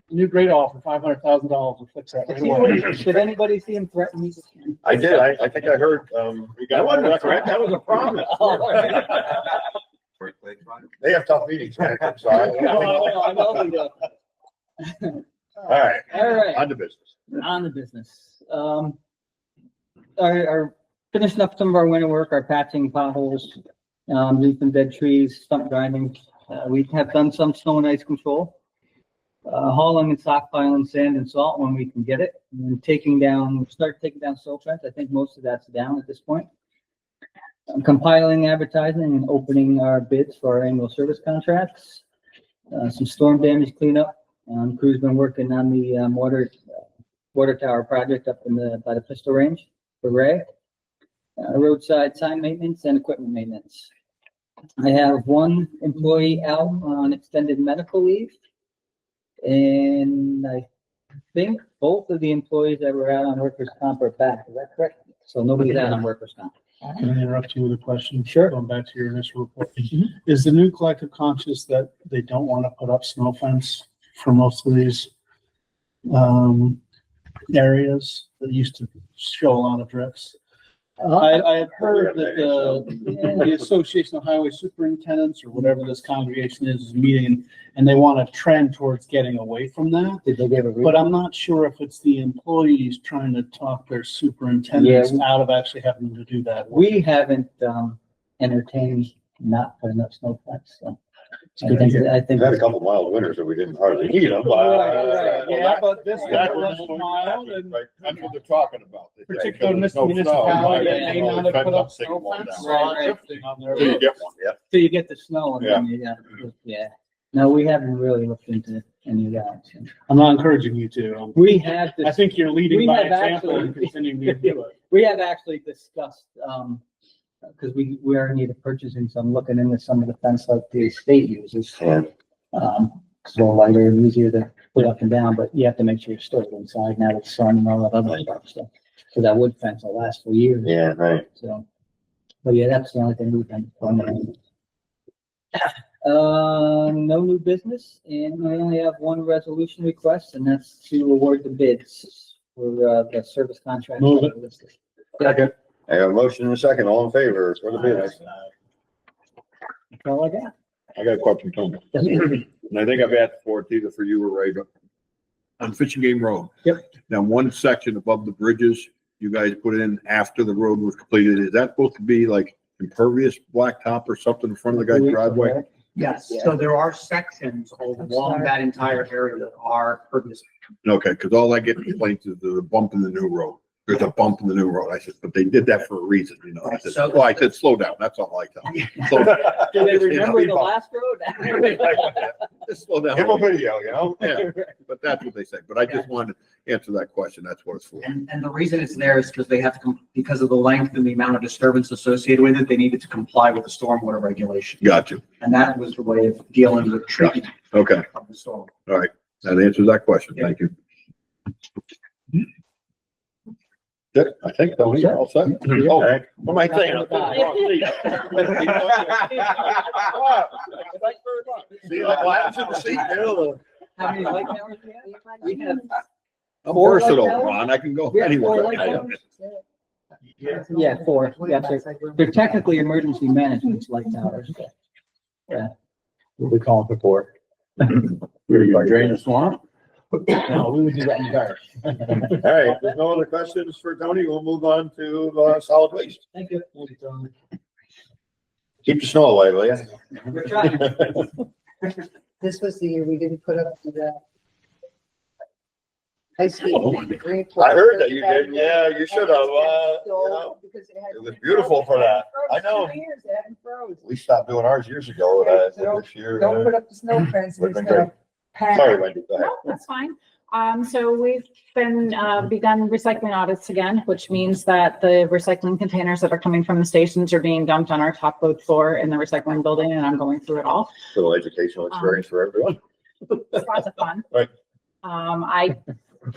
New grade offer, $500,000. We'll fix that right away. Did anybody see him threaten me? I did, I think I heard, we got. That wasn't a threat, that was a promise. They have tough meetings, man, I'm sorry. All right, All right. on to business. On the business. Our finishing up some of our winter work, our patching potholes, leaving dead trees, stump grinding. We have done some snow and ice control. Hauling and stockpiling sand and salt when we can get it, and taking down silt fence. I think most of that's down at this point. Compiling advertising and opening our bids for our annual service contracts. Some storm damage cleanup. Crew's been working on the water tower project up by the pistol range for Ray. Roadside sign maintenance and equipment maintenance. I have one employee out on extended medical leave. And I think both of the employees that were out on workers' comp are back. Is that correct? So nobody's out on workers' comp. Can I interrupt you with a question? Sure. Going back to your initial report. Is the new collective conscious that they don't want to put up snow fence for most of these areas that used to show a lot of drifts? I have heard that the Association of Highway Superintendents, or whatever this congregation is meeting, and they want to trend towards getting away from that. Did they give a reason? But I'm not sure if it's the employees trying to talk their superintendents out of actually having to do that. We haven't entertained not putting up snow fence, so. I think. We had a couple mild winters that we didn't hardly need them. Yeah, but this That is less was mild and right, that's what they're talking about. They say, particular because there's no municipality, snow, they may right? not have put up Six snow months fence. down. Right. Drifting on there. Till you get one, yeah. Till you get the snow and then yeah. No, we haven't really looked into any of that. So. I'm not encouraging you to. We have. I think you're leading we by have example actually- and continuing to do it. We have actually discussed, because we are in need of purchasing some, looking into some of the fence like the state uses. Yeah. It's a little lighter and easier to put up and down, but you have to make sure you're stored inside now with the sun and all that other stuff. So that wood fence will last for years. Yeah, right. So, but yeah, that's the only thing we've done. No new business, and we only have one resolution request, and that's to award the bids for the service contract. Move it. Second. I have a motion and a second. All in favor for the bids. That's all I got. I got a question, Tony. And I think I've asked for it either for you or Ray. On Fishing Game Road. Yep. Now, one section above the bridges, you guys put in after the road was completed. Is that supposed to be like impervious blacktop or something in front of the guy's driveway? Yes, so there are sections along that entire area that are pervious. Okay, because all I get complaints is there's a bump in the new road. There's a bump in the new road. I said, but they did that for a reason, you know. I said, So- well, I said, slow down. That's all I tell them. Slow down. Do they remember the last road? Just slow down. Give a video, you know? Yeah, but that's what they say. But I just wanted to answer that question. That's what it's for. And the reason it's there is because they have to, because of the length and the amount of disturbance associated with it, they needed to comply with the stormwater regulation. Gotcha. And that was the way of dealing with treatment Okay. of the storm. All right. That answers that question. Thank you. Good. I think that was all set. Oh, what am I saying? See, what happens in the seat, you know? How many light towers do we have? We have I'm versatile, Ron. I can go Yeah, anywhere. like Yeah, four. Yeah, they're technically emergency management light towers. Yeah. We call it the four. Drain the swamp? No, we would do that in the dark. All right, if there's no other questions for Tony, we'll move on to, solid waste. Thank you. Thank you, Tom. Keep the snow away, will you? We're trying. This was the year we didn't put up the high speed. I heard that you did. Yeah, you should have, it was beautiful for that. I know. We stopped doing ours years ago, this year. Don't put up the snow fence. Would've It's been great. gonna pack. Sorry, Wendy, go ahead. No, that's fine. So we've been, begun recycling audits again, which means that the recycling containers that are coming from the stations are being dumped on our top load floor in the recycling building, and I'm going through it all. Little educational experience for everyone. It's lots of fun. Right. I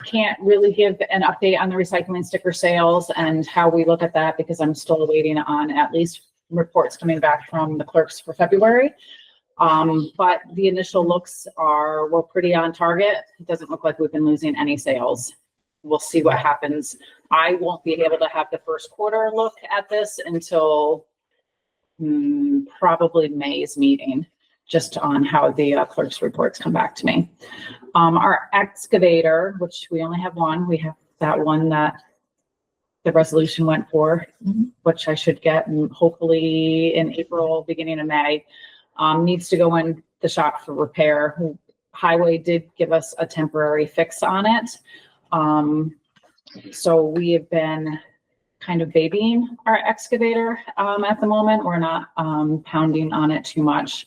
can't really give an update on the recycling sticker sales and how we look at that because I'm still waiting on at least reports coming back from the clerks for February. But the initial looks we're pretty on target. It doesn't look like we've been losing any sales. We'll see what happens. I won't be able to have the first quarter look at this until probably May's meeting, just on how the clerk's reports come back to me. Our excavator, which we only have one, we have that one that the resolution went for, which I should get hopefully in April, beginning of May. Needs to go in the shop for repair. Highway did give us a temporary fix on it. So we have been kind of babying our excavator at the moment. We're not pounding on it too much.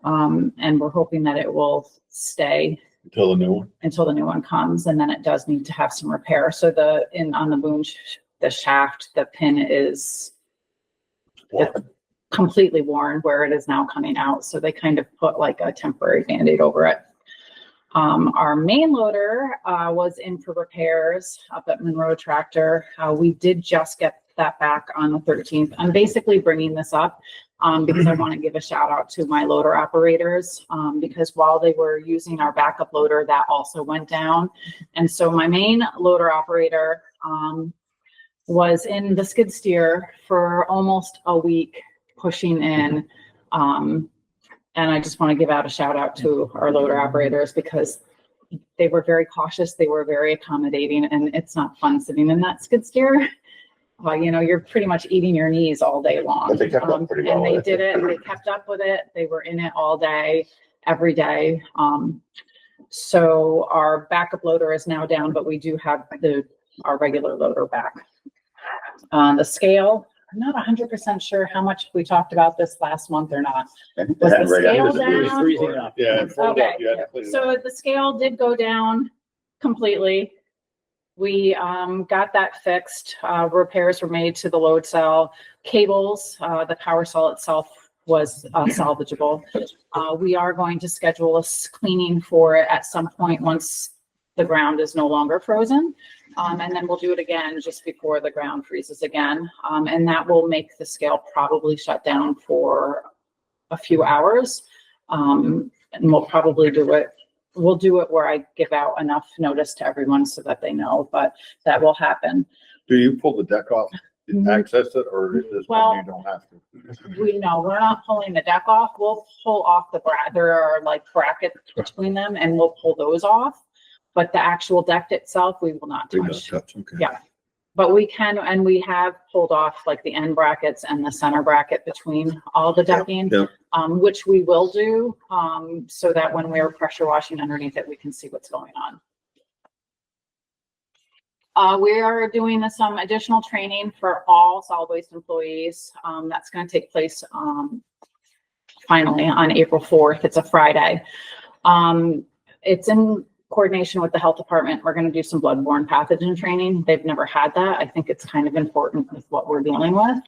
And we're hoping that it will stay until the new one comes, and then it does need to have some repair. So on the boom, the shaft, the pin is completely worn where it is now coming out. So they kind of put like a temporary Band-Aid over it. Our main loader was in for repairs up at Monroe Tractor. We did just get that back on the 13th. I'm basically bringing this up because I want to give a shout out to my loader operators because while they were using our backup loader, that also went down. And so my main loader operator was in the skid steer for almost a week pushing in. And I just want to give out a shout out to our loader operators because they were very cautious. They were very accommodating, and it's not fun sitting in that skid steer. Well, you're pretty much eating your knees all day long. But they kept up pretty well. And they did it. They kept up with it. They were in it all day, every day. So our backup loader is now down, but we do have our regular loader back. The scale, I'm not 100% sure how much we talked about this last month or not. Was the scale down? Freezing up. Yeah. Okay. So the scale did go down completely. We got that fixed. Repairs were made to the load cell. Cables, the power cell itself was salvageable. We are going to schedule a cleaning for it at some point once the ground is no longer frozen. And then we'll do it again just before the ground freezes again. And that will make the scale probably shut down for a few hours. And we'll probably do it. We'll do it where I give out enough notice to everyone so that they know, but that will happen. Do you pull the deck off to access it, or is this one you don't have to? We're not pulling the deck off. We'll pull off there are like brackets between them and we'll pull those off. But the actual deck itself, we will not touch. Okay. Yeah. But we can, and we have pulled off like the end brackets and the center bracket between all the decking, which we will do so that when we're pressure washing underneath it, we can see what's going on. We are doing some additional training for all solid waste employees. That's going to take place finally on April 4th. It's a Friday. It's in coordination with the health department. We're going to do some bloodborne pathogen training. They've never had that. I think it's kind of important with what we're dealing with.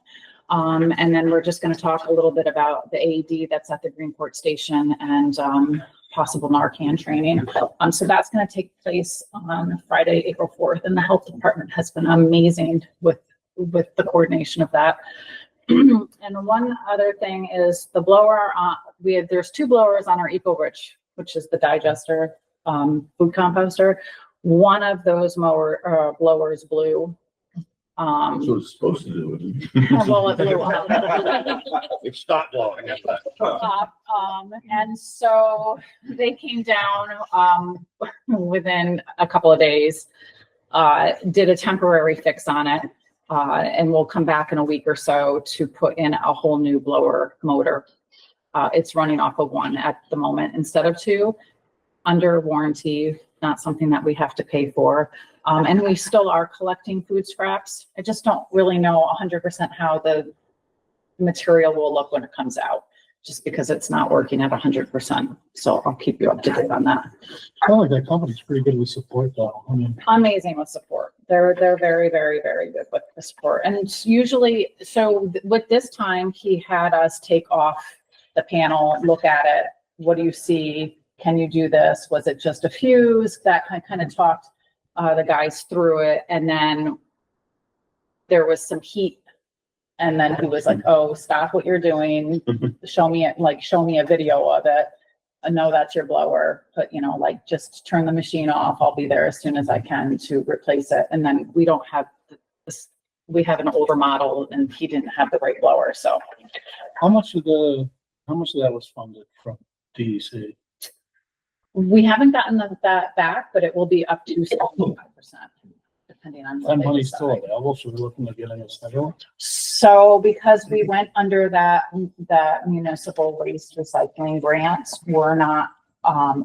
And then we're just going to talk a little bit about the AED that's at the Greenport station and possible Narcan training. So that's going to take place on Friday, April 4th. And the health department has been amazing with the coordination of that. And one other thing is the blower. There's two blowers on our EcoRich, which is the digester food composter. One of those blowers blew. That's what it's supposed to do. Well, it blew up. It stopped blowing. And so they came down, within a couple of days, did a temporary fix on it. And we'll come back in a week or so to put in a whole new blower motor. It's running off of one at the moment instead of two, under warranty, not something that we have to pay for. And we still are collecting food scraps. I just don't really know 100% how the material will look when it comes out, just because it's not working at 100%. So I'll keep you up to date on that. I feel like that company's pretty good with support though. I mean, Amazing with support. They're very, very, very good with the support. And it's usually, so with this time, he had us take off the panel, look at it. What do you see? Can you do this? Was it just a fuse? That kind of talked the guys through it. And then there was some heat. And then he was like, oh, stop what you're doing. Show me it, like, show me a video of it. I know that's your blower, but just turn the machine off. I'll be there as soon as I can to replace it. And then we don't have this, we have an older model and he didn't have the right blower. So How much of that was funded from DEC? we haven't gotten that back, but it will be up to 75%, depending on. what That they money's decide. still available, so we're looking at getting it scheduled. So because we went under that municipal waste recycling grants, we're not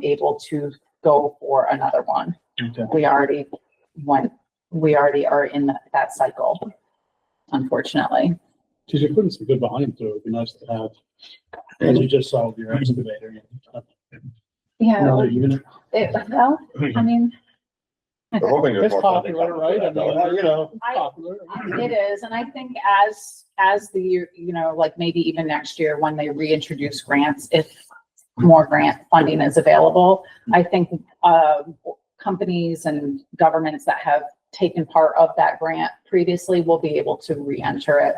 able to go for another one. Okay. We already are in that cycle, unfortunately. Because you're putting some good behind through. It'd be nice to have, as you just saw with your excavator. Yeah, Another unit. well, I mean, We're hoping there's It's more funding popular, coming right? for I that, mean, though. popular. it is, and I think as the year, like maybe even next year when they reintroduce grants, if more grant funding is available, I think companies and governments that have taken part of that grant previously will be able to re-enter it.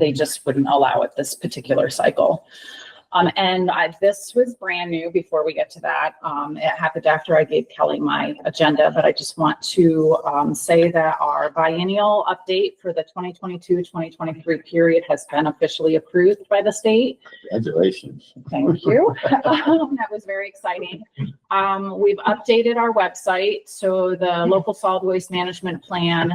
They just wouldn't allow it this particular cycle. And this was brand new before we get to that. It happened after I gave Kelly my agenda, but I just want to say that our biennial update for the 2022-2023 period has been officially approved by the state. Congratulations. Thank you. That was very exciting. We've updated our website. So the local solid waste management plan,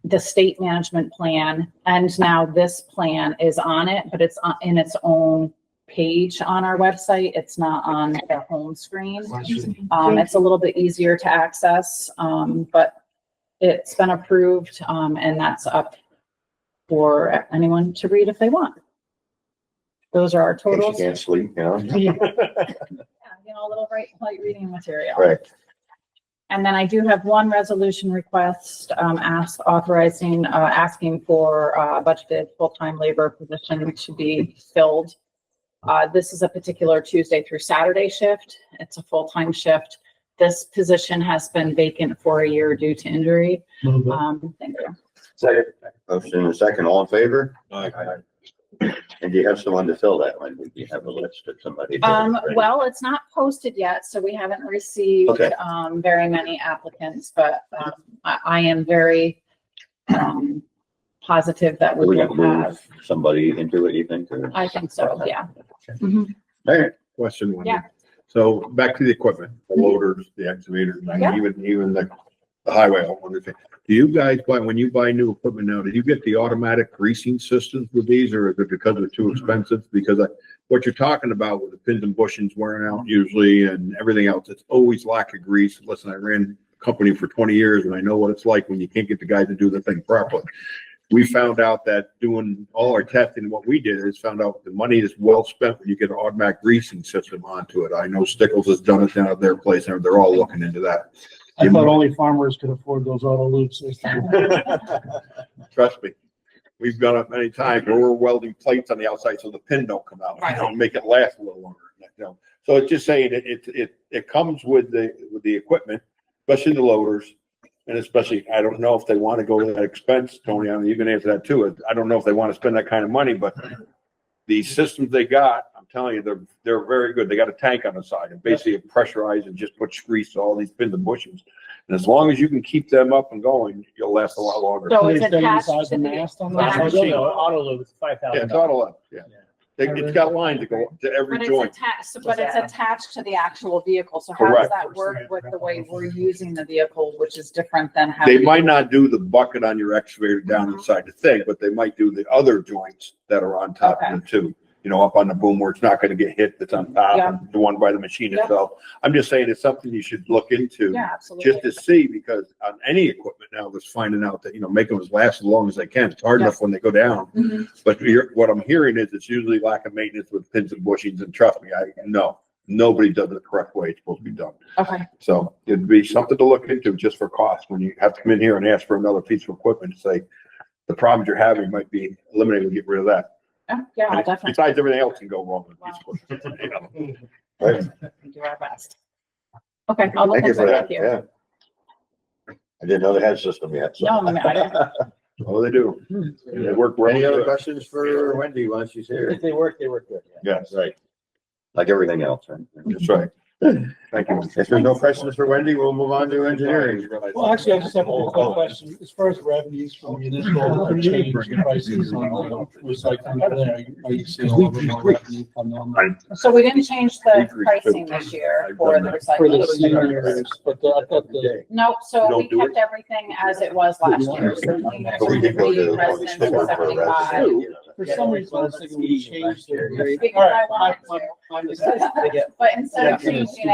the state management plan, and now this plan is on it, but it's in its own page on our website. It's not on the home screen. It's a little bit easier to access, but it's been approved, and that's up for anyone to read if they want. Those are our You totals. can't sleep, Yeah, a little light reading material. Right. And then I do have one resolution request, asking for a budgeted full-time labor position to be filled. This is a particular Tuesday through Saturday shift. It's a full-time shift. This position has been vacant for a year due to injury. Thank you. Second. Motion and a second, all in favor? Aye. And do you have someone to fill that one? Do you have a list of somebody? Well, it's not posted yet, so we haven't received, Okay. Very many applicants, but, I am very, positive that we We will can move have, somebody into it, you think? Or? I think so, yeah. All right. Question one. Yeah. So back to the equipment, the loaders, the excavators, and Yeah. even the highway. I wonder, do you guys when you buy new equipment now, do you get the automatic greasing systems with these, or is it because they're too expensive? Because what you're talking about with the pins and bushings wearing out usually and everything else, it's always lack of grease. Listen, I ran a company for 20 years and I know what it's like when you can't get the guy to do the thing properly. We found out that doing all our testing, what we did is found out the money is well spent when you get an automatic greasing system onto it. I know Stickles has done it down at their place and they're all looking into that. I thought only farmers could afford those auto loops. Trust me, we've done it many times where we're welding plates on the outside so the pin don't come out. Don't make it last a little longer. So it's just saying it comes with the equipment, especially the loaders. And especially, I don't know if they want to go to that expense, Tony, I mean, you can answer that too. I don't know if they want to spend that kind of money, but these systems they got, I'm telling you, they're very good. They got a tank on the side and basically pressurized and just puts grease to all these pins and bushings. And as long as you can keep them up and going, you'll last a lot longer. So it's They stay attached inside to the the. mast on Yeah. that? Auto load is Yeah, it's auto load, yeah. It's got lines that go to every But it's joint. attached, but it's attached to the actual vehicle. So how does Correct. that work with the way we're using the vehicle, which is different than They having? might not do the bucket on your excavator down inside the thing, but they might do the other joints that are on top of it too. You know, up on the boom where it's not gonna get hit, that's on top, Yeah. and the one by the machine Yeah. itself. I'm just saying it's something you should look into. Yeah, absolutely. Just to see, because on any equipment now, that's finding out that, you know, make them last as long as they can. It's hard enough Yes. when they go down. Mhm. But what I'm hearing is it's usually lack of maintenance with pins and bushings, and trust me, nobody does it the correct way it's supposed to be done. Okay. So it'd be something to look into just for cost, when you have to come in here and ask for another piece of equipment, to say, the problems you're having might be eliminated, and get rid of that. Yeah, I'll definitely. Besides, everything else can go wrong with a piece of equipment, you know? Right? Do our best. Okay, I'll look Thank you into for it. that, Thank you. yeah. I didn't know they had a system yet, so. No, I mean, I didn't. Oh, they do. They work well. Any other questions for Wendy while she's here? If they work good. Yes, right. Like everything else, right? That's right. Thank you. If there's no questions for Wendy, we'll move on to engineering. Well, actually, I just have a quick question. As far as revenues from municipal change prices on the recycling, are you seeing a little bit more revenue from them? So we didn't change the pricing this year for the For the recycling. seniors, but I thought the. No, so You we don't do kept everything as it was last year. So cleaners But we were did go to 3, residents were 75. For some reason, I was thinking we changed their rate. Because I wanted to. My mistake. But instead of changing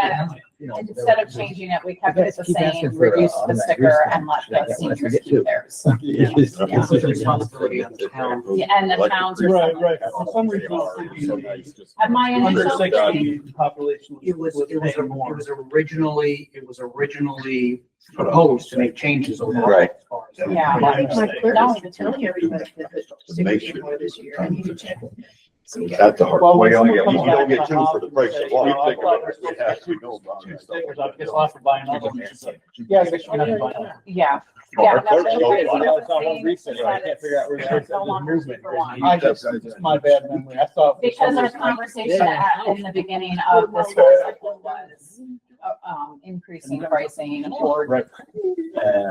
it, we kept it the same, reduced the sticker and let the seniors keep theirs. It's a responsibility of the town. Yeah, and the towns are. Right. For some reason, I was thinking At my under initial 60 population. It was originally proposed to make changes over. Right. Yeah. My clerk No. is telling everybody that the stickers more this year. I need to check. So, yeah. That's the hard, Well, well, you only when get, you don't get two for the price of one. I guess I'll have to buy another one. Yeah, I guess you're gonna have to buy another. Yeah. Our Yeah. clerk's that's don't okay. buy Yeah, it's not one recent, I can't figure out where It's no longer for one. I just, it's my bad memory. I thought. Because our conversation in the beginning of this cycle was increasing pricing or Right.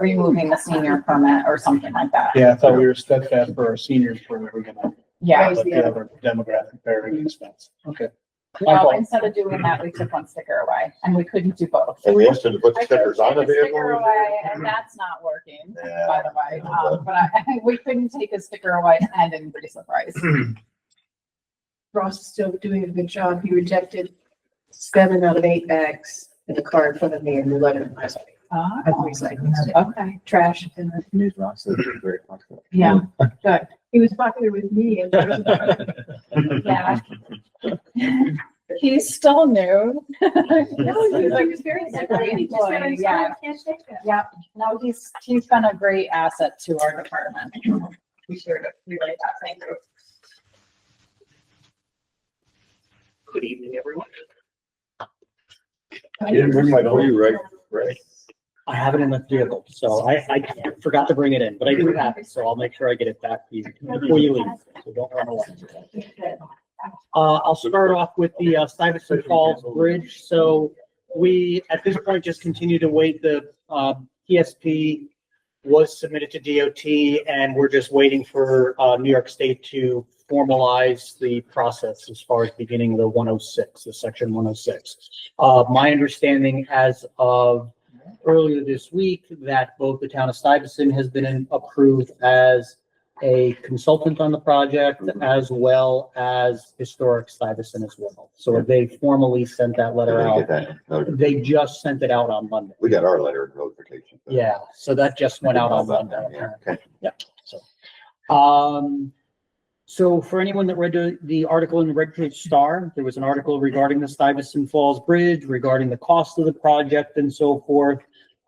removing the senior permit or something like that. Yeah, I thought we were steadfast for our seniors, for we were gonna. Yeah. But the other demographic bearing expense. Okay. Well, instead of doing that, we took one sticker away and we couldn't do both. And we asked them to put I stickers on the took a sticker vehicle. away and that's not working, Yeah. by the way. But we couldn't take a sticker away and increase the price. Ross is still doing a good job. He rejected 7 out of 8 bags in the car in front of me and 11 last week. Of recycling. Okay. Trash and the news Ross. Yeah. Good. He was popular with me and. Yeah. He's still new. No, he's like, he's very Employee, employee. yeah. Yeah, no, he's been a great asset to our department. We sure do. We like that. Thank you. Good evening, everyone. You didn't bring my for you, right? I have it in the vehicle, so I forgot to bring it in, but I do have it, so I'll make sure I get it back to you before you leave, so don't run away. I'll start off with the Stuyvesant Falls Bridge. So we, at this point, just continue to wait. The PSP was submitted to DOT, and we're just waiting for New York State to formalize the process as far as beginning the 106, the section 106. My understanding as of earlier this week that both the town of Stuyvesant has been approved as a consultant on the project, as well as Historic Stuyvesant as well. So they formally sent that letter out. They just sent it out on Monday. We got our letter of notification. Yeah, so that just went out on Monday. Yeah, okay. Yeah, so for anyone that read the article in the Red Page Star, there was an article regarding the Stuyvesant Falls Bridge, regarding the cost of the project and so forth.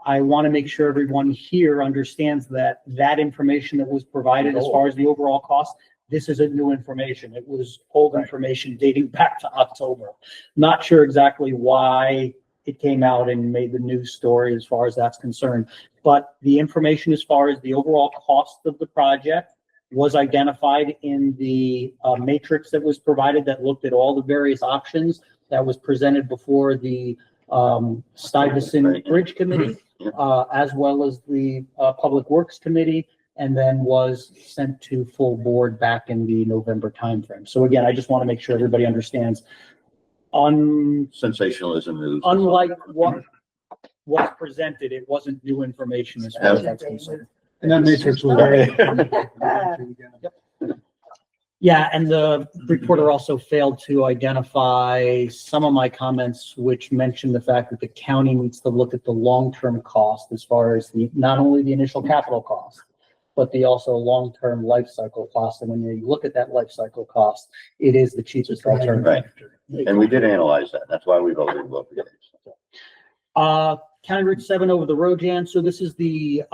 I want to make sure everyone here understands that that information that was provided as far as the overall cost, this isn't new information. It was old information dating back to October. Not sure exactly why it came out and made the news story as far as that's concerned. But the information as far as the overall cost of the project, was identified in the matrix that was provided that looked at all the various options that was presented before the Stuyvesant Bridge Committee, as well as the Public Works Committee, and then was sent to full board back in the November timeframe. So again, I just want to make sure everybody understands. Sensationalism is. Unlike what was presented, it wasn't new information as far as that's concerned. And that matrix was. Yeah, and the reporter also failed to identify some of my comments, which mentioned the fact that the county needs to look at the long-term cost as far as the, not only the initial capital cost, but the also long-term life cycle cost. And when you look at that life cycle cost, it is the cheapest alternative. Right. And we did analyze that. That's why we voted to vote against. County Route 7 over the road, Jan. So this is the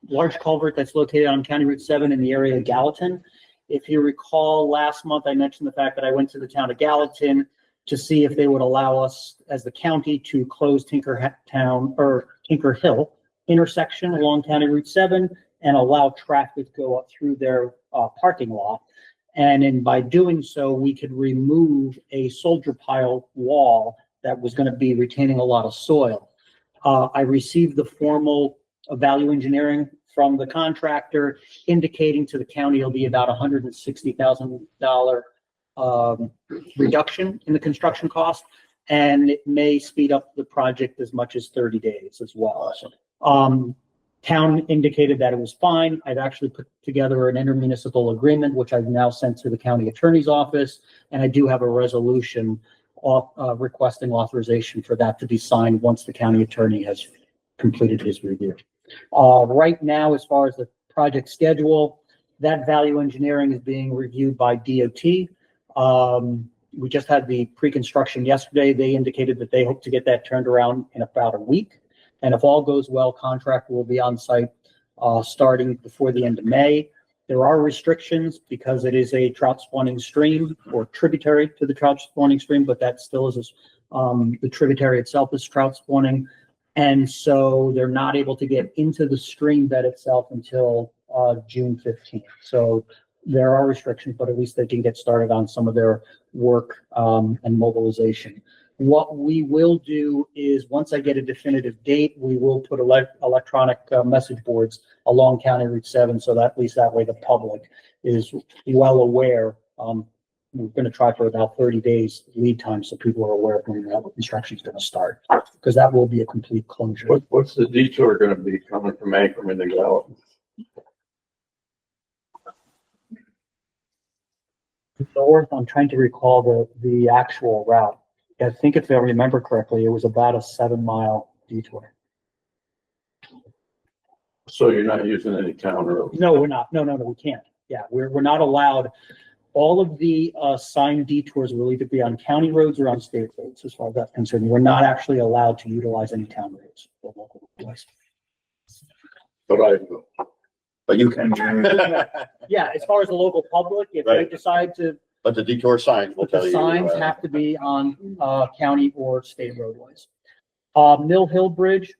large culvert that's located on County Route 7 in the area of Gallatin. If you recall, last month I mentioned the fact that I went to the town of Gallatin to see if they would allow us as the county to close Tinker Hill intersection along County Route 7 and allow traffic to go up through their parking lot. And by doing so, we could remove a soldier pile wall that was going to be retaining a lot of soil. I received the formal value engineering from the contractor indicating to the county it'll be about $160,000 reduction in the construction cost, and it may speed up the project as much as 30 days as well. Awesome. Town indicated that it was fine. I've actually put together an intermunicipal agreement, which I've now sent to the county attorney's office, and I do have a resolution requesting authorization for that to be signed once the county attorney has completed his review. Right now, as far as the project schedule, that value engineering is being reviewed by DOT. We just had the pre-construction yesterday. They indicated that they hope to get that turned around in about a week. And if all goes well, contractor will be on site starting before the end of May. There are restrictions because it is a trout spawning stream or tributary to the trout spawning stream, but that still is the tributary itself is trout spawning. And so they're not able to get into the stream bed itself until June 15th. So there are restrictions, but at least they can get started on some of their work and mobilization. What we will do is once I get a definitive date, we will put electronic message boards along County Route 7 so that at least that way the public is well aware. We're going to try for about 30 days lead time so people are aware of when the construction is going to start, because that will be a complete closure. What's the detour going to be coming from Akron into Gallatin? North, I'm trying to recall the actual route. I think if I remember correctly, it was about a 7-mile detour. So you're not using any town roads? No, we're not. No, we can't. Yeah, we're not allowed. All of the signed detours will either be on county roads or on state roads, as far as that's concerned. We're not actually allowed to utilize any town roads or local roads. But you can. Yeah, as far as the local public, if they decide to. But the detour signs will tell The you. signs have to be on county or state roadways. Mill Hill Bridge.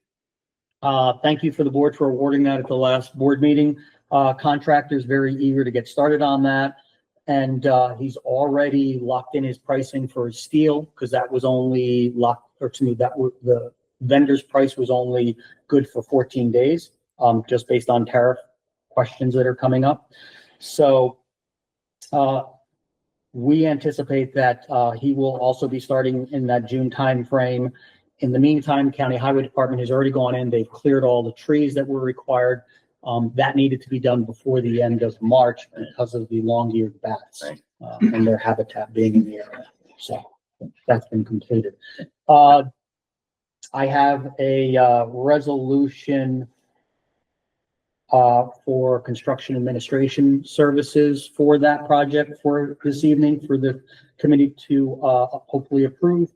Thank you for the board for awarding that at the last board meeting. Contractor's very eager to get started on that. And he's already locked in his pricing for his steel because that was only the vendor's price was only good for 14 days, just based on tariff questions that are coming up. So we anticipate that he will also be starting in that June timeframe. In the meantime, County Highway Department has already gone in. They've cleared all the trees that were required. That needed to be done before the end of March because of the long-eared bats and their habitat being in the area. So that's been completed. I have a resolution for construction administration services for that project for this evening for the committee to hopefully approve.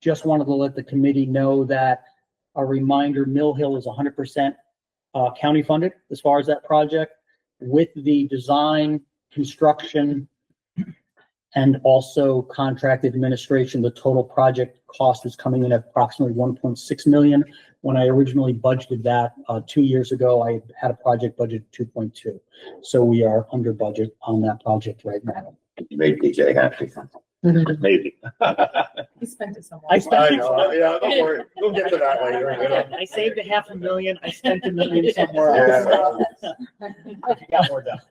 Just wanted to let the committee know that a reminder, Mill Hill is 100% county funded as far as that project, with the design, construction, And also contract administration, the total project cost is coming in at approximately 1.6 million. When I originally budgeted that 2 years ago, I had a project budget 2.2. So we are under budget on that project right now. Maybe DJ happy. Maybe. He spent it somewhere. I spent, I know, yeah, don't worry, we'll get to that later. You know? I saved a $500,000. I spent $1 million somewhere else. Got more done.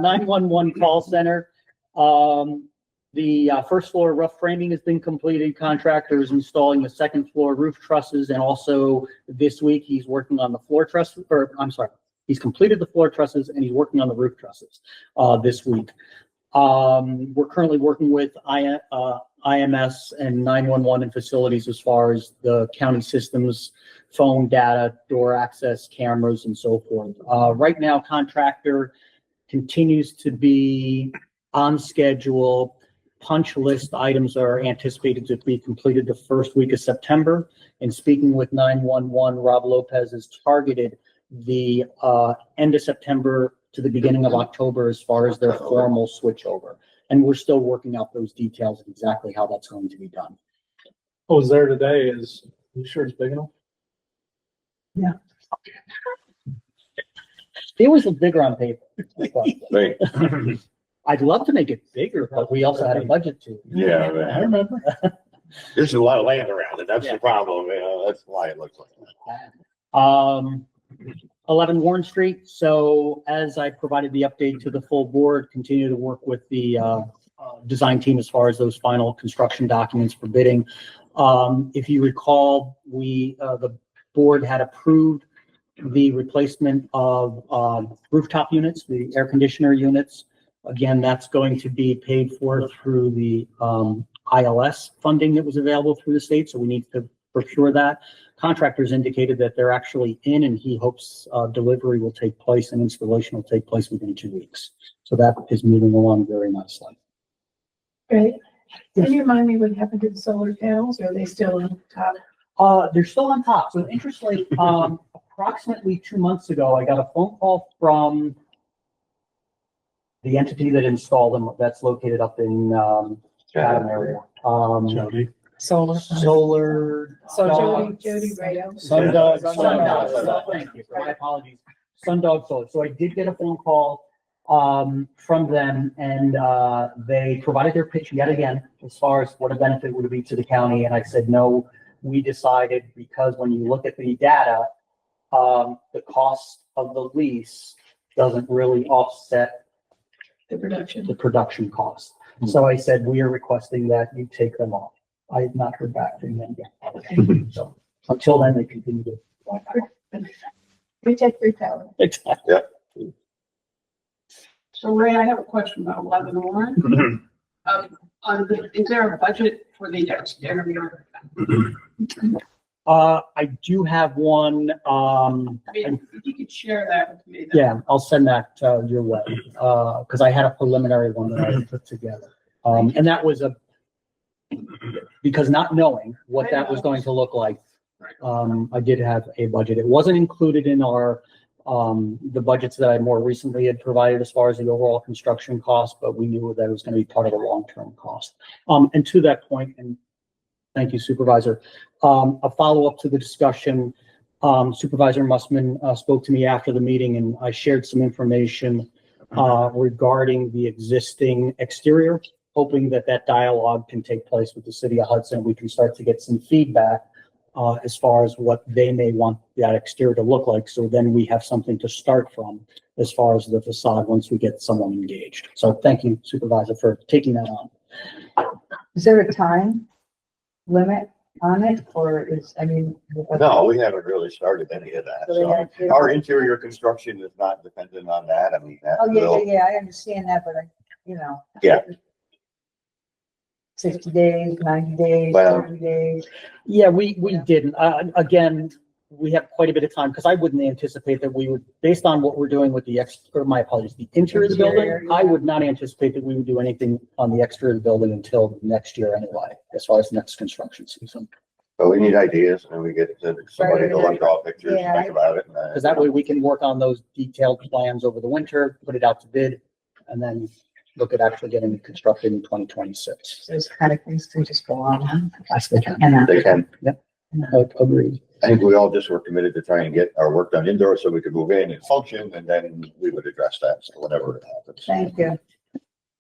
911 call center. The first floor rough framing has been completed. Contractor is installing the second floor roof trusses, and also this week he's working on the floor truss, or I'm sorry, he's completed the floor trusses and he's working on the roof trusses this week. We're currently working with IMS and 911 and facilities as far as the county systems, phone data, door access, cameras, and so forth. Right now, contractor continues to be on schedule. Punch list items are anticipated to be completed the first week of September. And speaking with 911, Rob Lopez has targeted the end of September to the beginning of October as far as their formal switchover. And we're still working out those details of exactly how that's going to be done. What was there today is, you sure it's big enough? Yeah. It was bigger on paper. Right. I'd love to make it bigger, but we also had a budget too. Yeah, I man. remember. There's a lot of land around it. That's Yeah. the problem. You know, that's why it looks like that. 11 Warren Street. So as I provided the update to the full board, continue to work with the design team as far as those final construction documents for bidding. If you recall, the board had approved the replacement of rooftop units, the air conditioner units. Again, that's going to be paid for through the ILS funding that was available through the state. So we need to procure that. Contractors indicated that they're actually in, and he hopes delivery will take place and installation will take place within 2 weeks. So that is moving along very nicely. Great. Can you remind me what happened to the solar panels? Are they still on top? They're still on top. So interestingly, approximately 2 months ago, I got a phone call from the entity that installed them. That's located up in Chatham area. Jody. Solar. So Jody Rayo. Sundog. Thank you. My apologies. Sundog Solar. So I did get a phone call from them, and they provided their pitch yet again as far as what a benefit would be to the county. And I said, no, we decided, because when you look at the data, the cost of the lease doesn't really offset the production cost. So I said, we are requesting that you take them off. I have not heard back from them yet. So until then, they continue to. We take free power. Exactly. Yeah. So Ray, I have a question about 11 Warren. Is there a budget for the exterior? I do have one. I mean, if you could share that with me. Yeah, I'll send that your way, because I had a preliminary one that I put together. And that was because not knowing what that was going to look like, I did have a budget. It wasn't included in our, the budgets that I more recently had provided as far as the overall construction cost, but we knew that it was going to be part of the long-term cost. And to that point, and thank you, Supervisor, a follow-up to the discussion, Supervisor Mussman spoke to me after the meeting, and I shared some information regarding the existing exterior, hoping that that dialogue can take place with the city of Hudson. We can start to get some feedback as far as what they may want that exterior to look like. So then we have something to start from as far as the facade once we get someone engaged. So thank you, Supervisor, for taking that on. Is there a time limit on it, or No, we haven't really started any of that. So our interior construction is not dependent on that. I mean, that yeah, I understand that, but Yeah. 60 days, 90 days, Well, 30 days. Yeah, we didn't. Again, we have quite a bit of time because I wouldn't anticipate that we would, based on what we're doing with the the interior of the building, I would not anticipate that we would do anything on the exterior of the building until next year anyway, as far as next construction season. but we need ideas and we get somebody to look draw pictures and think about it. Because that way we can work on those detailed plans over the winter, put it out to bid, and then look at actually getting it constructed in 2026. Those kind of things can just go on. Yes, they can. And, They can. Yep. Agreed. I think we all just were committed to trying to get our work done indoors so we could move in and function, and then we would address that, so whenever it happens. Thank you.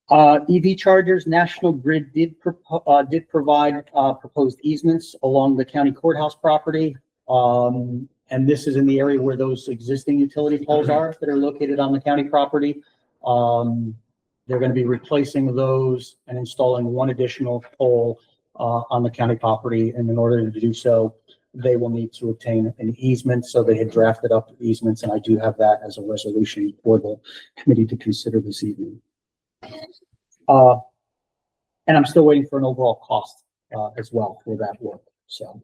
EV chargers, National Grid did provide proposed easements along the county courthouse property. And this is in the area where those existing utility poles are that are located on the county property. They're going to be replacing those and installing one additional pole on the county property. And in order to do so, they will need to obtain an easement. So they had drafted up easements, and I do have that as a resolution for the committee to consider this evening. And I'm still waiting for an overall cost as well for that work. So,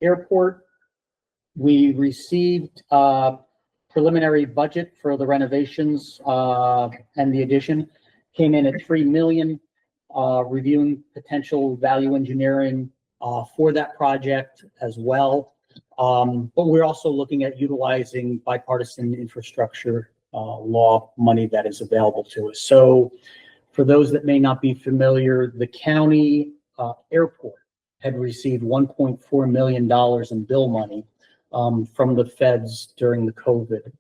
airport, we received preliminary budget for the renovations and the addition. Came in at $3 million. Reviewing potential value engineering for that project as well. But we're also looking at utilizing bipartisan infrastructure law money that is available to us. So for those that may not be familiar, the county airport had received $1.4 million in bill money from the feds during the COVID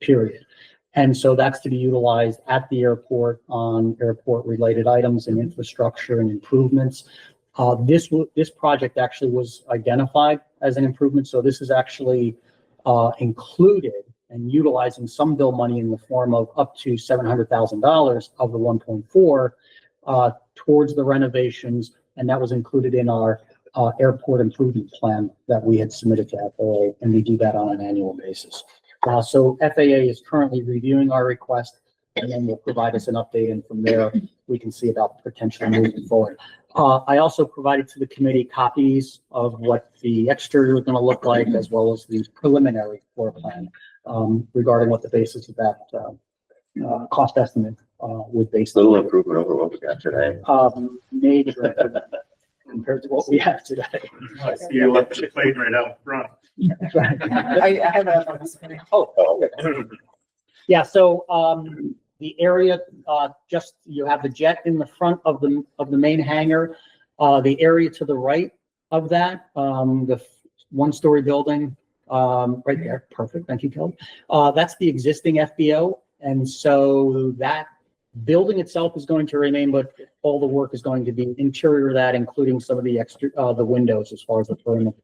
period. And so that's to be utilized at the airport on airport related items and infrastructure and improvements. This project actually was identified as an improvement. So this is actually included and utilizing some bill money in the form of up to $700,000 of the 1.4 towards the renovations. And that was included in our airport improvement plan that we had submitted to FAA, and we do that on an annual basis. So FAA is currently reviewing our request, and then will provide us an update, and from there we can see about potentially moving forward. I also provided to the committee copies of what the exterior is going to look like, as well as the preliminary floor plan regarding what the basis of that cost estimate would base. Little improvement over what we got today. Major improvement compared to what we have today. You left the plane right out front. I have a. Yeah, so the area, just you have the jet in the front of the main hangar. The area to the right of that, the one-story building, right there, perfect, thank you, Kelly. That's the existing FBO, and so that building itself is going to remain, but all the work is going to be interior of that, including some of the extra, the windows as far as the perimeter.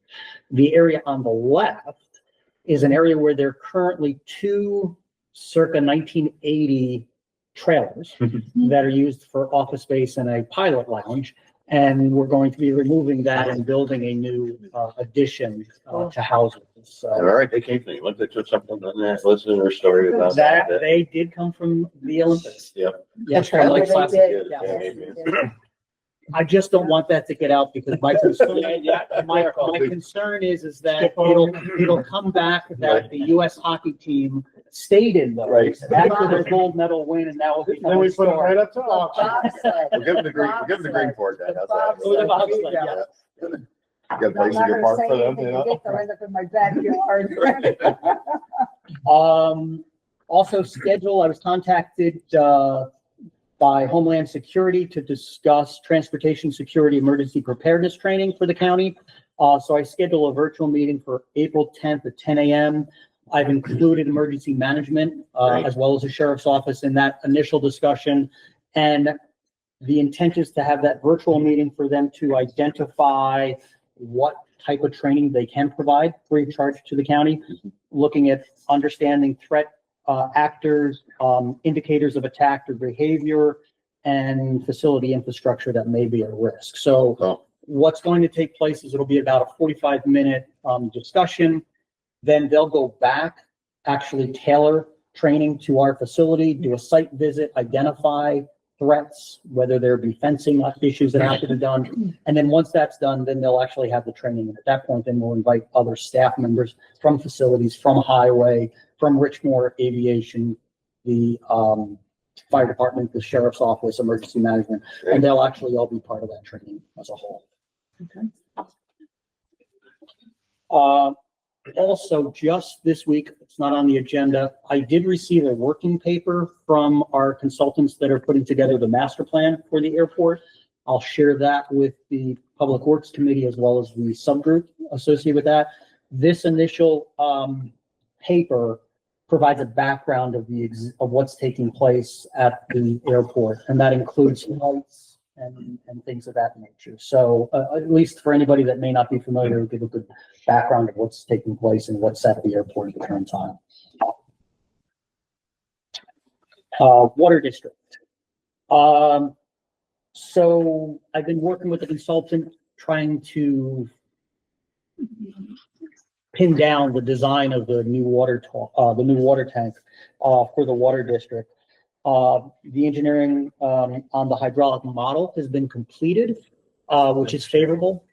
The area on the left is an area where there are currently two circa 1980 trailers that are used for office space and a pilot lounge. And we're going to be removing that and building a new addition to house it. So, All right, they came to me. Look, they took something on that. Listen to their story about that. They did come from the Olympics. Yep. Yeah, trailer like they classic. did. Yeah. I just don't want that to get out because my concern, my concern is that it'll come back that the U.S. hockey team stayed in those after their gold medal win, and now Then we put it right up top. We'll give them the green, we'll give them the green for it then. How's Bob that? With the bobsled, Yeah. yeah. You got a place in your park for them, you know? They'll end up in my backyard. Also schedule, I was contacted by Homeland Security to discuss transportation security emergency preparedness training for the county. So I scheduled a virtual meeting for April 10th at 10 a.m. I've included emergency management as well as the sheriff's office in that initial discussion. And the intent is to have that virtual meeting for them to identify what type of training they can provide free of charge to the county, looking at understanding threat actors, indicators of attack or behavior, and facility infrastructure that may be at risk. So what's going to take place is it'll be about a 45-minute discussion. Then they'll go back, actually tailor training to our facility, do a site visit, identify threats, whether there be fencing issues that have to be done. And then once that's done, then they'll actually have the training. And at that point, then we'll invite other staff members from facilities, from highway, from Richmore Aviation, the fire department, the sheriff's office, emergency management, and they'll actually all be part of that training as a whole. Also, just this week, it's not on the agenda, I did receive a working paper from our consultants that are putting together the master plan for the airport. I'll share that with the Public Works Committee as well as the subgroup associated with that. This initial paper provides a background of what's taking place at the airport, and that includes lights and things of that nature. So at least for anybody that may not be familiar, it'll give a good background of what's taking place and what's at the airport at the current time. Water district. So I've been working with the consultant trying to pin down the design of the new water tank for the water district. The engineering on the hydraulic model has been completed, which is favorable,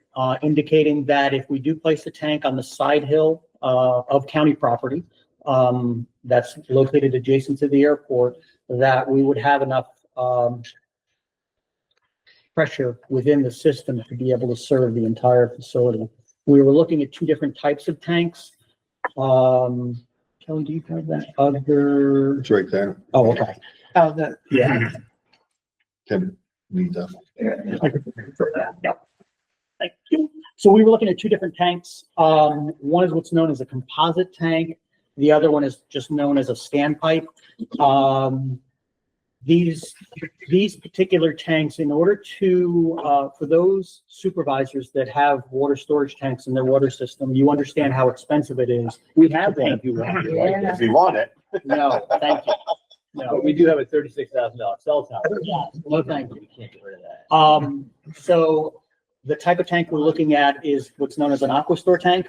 indicating that if we do place a tank on the side hill of county property that's located adjacent to the airport, that we would have enough pressure within the system to be able to serve the entire facility. We were looking at two different types of tanks. Kelly, do you have that other? It's right there. Oh, okay. Oh, the. Yeah. Kevin, need that. Thank you. So we were looking at two different tanks. One is what's known as a composite tank. The other one is just known as a standpipe. These particular tanks, in order to, for those supervisors that have water storage tanks in their water system, you understand how expensive it is. We have one if you want. If you want it. No, thank you. No, We do have a $36,000 cell tower. no, thank you. Can't get rid of that. So the type of tank we're looking at is what's known as an aquastore tank.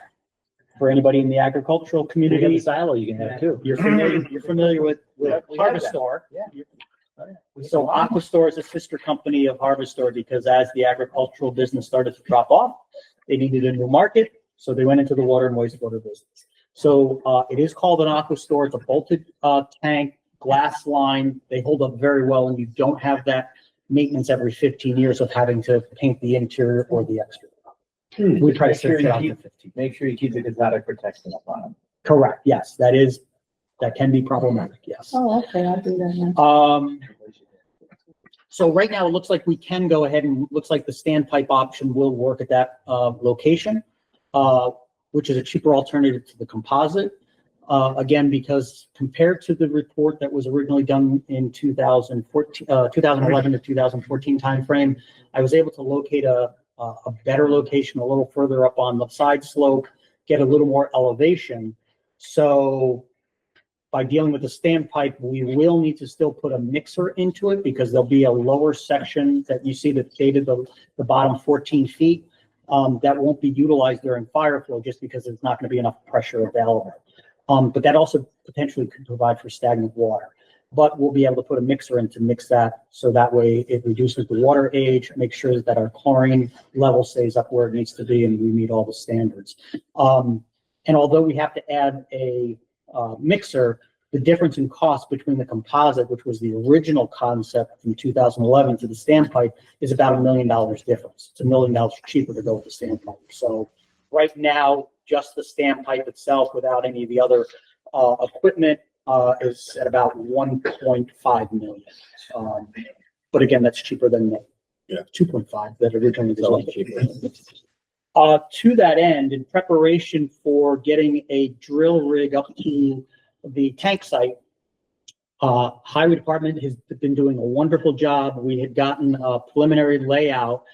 For anybody in the agricultural You have community, a silo you can have too. you're familiar with We have Harvestor. Yeah. So Aquastore is a sister company of Harvestor because as the agricultural business started to drop off, they needed a new market, so they went into the water and wastewater business. So it is called an Aquastore. It's a bolted tank, glass line. They hold up very well, and you don't have that maintenance every 15 years of having to paint the interior or the exterior. We try to search it out for 15. Make sure you keep the cathodic protection up on them. Correct. Yes, that can be problematic. Yes. Oh, okay, I'll do that now. So right now it looks like we can go ahead and looks like the standpipe option will work at that location, which is a cheaper alternative to the composite. Again, because compared to the report that was originally done in 2011 to 2014 timeframe, I was able to locate a better location a little further up on the side slope, get a little more elevation. So by dealing with the standpipe, we will need to still put a mixer into it because there'll be a lower section that you see that dated the bottom 14 feet. That won't be utilized during fire flow just because there's not going to be enough pressure available. But that also potentially could provide for stagnant water. But we'll be able to put a mixer in to mix that so that way it reduces the water age, makes sure that our chlorine level stays up where it needs to be and we meet all the standards. And although we have to add a mixer, the difference in cost between the composite, which was the original concept from 2011, to the standpipe is about $1 million difference. It's $1 million cheaper to go with the standpipe. So right now, just the standpipe itself without any of the other equipment is at about 1.5 million. But again, that's cheaper than the 2.5 that originally was cheaper. To that end, in preparation for getting a drill rig up to the tank site, Highway Department has been doing a wonderful job. We had gotten a preliminary layout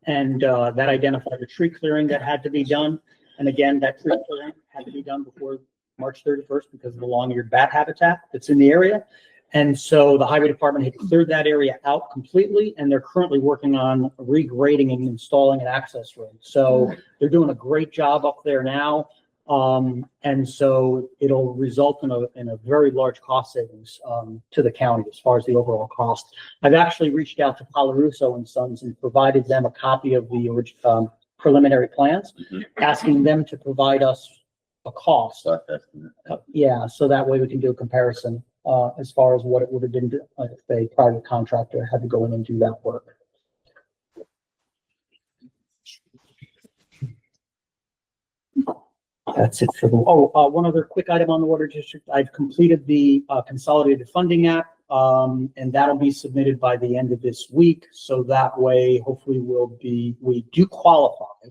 and that identified a tree clearing that had to be done. And again, that tree clearing had to be done before March 31st because of the long-eared bat habitat that's in the area. And so the Highway Department had cleared that area out completely, and they're currently working on regrading and installing an access road. So they're doing a great job up there now. And so it'll result in a very large cost savings to the county as far as the overall cost. I've actually reached out to Palaruso and Sons and provided them a copy of the original preliminary plans, asking them to provide us a cost. Yeah, so that way we can do a comparison as far as what it would have been if a private contractor had to go in and do that work. That's it for the, one other quick item on the water district. I've completed the consolidated funding app. And that'll be submitted by the end of this week. So that way, hopefully we do qualify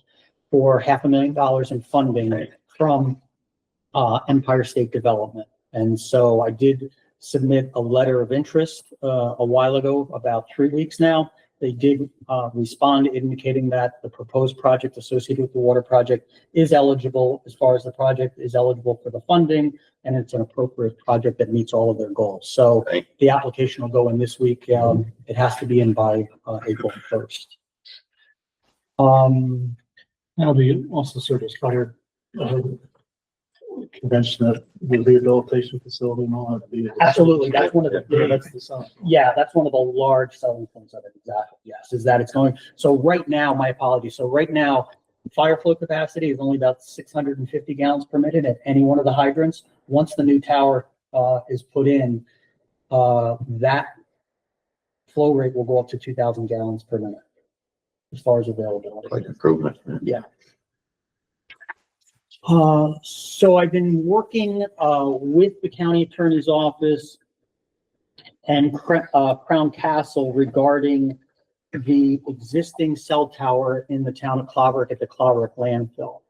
for $500,000 in funding from Empire State Development. And so I did submit a letter of interest a while ago, about 3 weeks now. They did respond indicating that the proposed project associated with the water project is eligible, as far as the project is eligible for the funding, and it's an appropriate project that meets all of their goals. So the application will go in this week. It has to be in by April 1st. That'll be also serve as fire convention at the rehabilitation facility and all that. Absolutely, that's one of the, That's the song. yeah, that's one of the large selling points of it, exactly, yes, is that it's going, so right now, my apologies, so right now, fire flow capacity is only about 650 gallons per minute at any one of the hydrants. Once the new tower is put in, that flow rate will go up to 2,000 gallons per minute as far as availability. Like improvement. Yeah. So I've been working with the county attorney's office and Crown Castle regarding the existing cell tower in the town of Claverack at the Claverack landfill.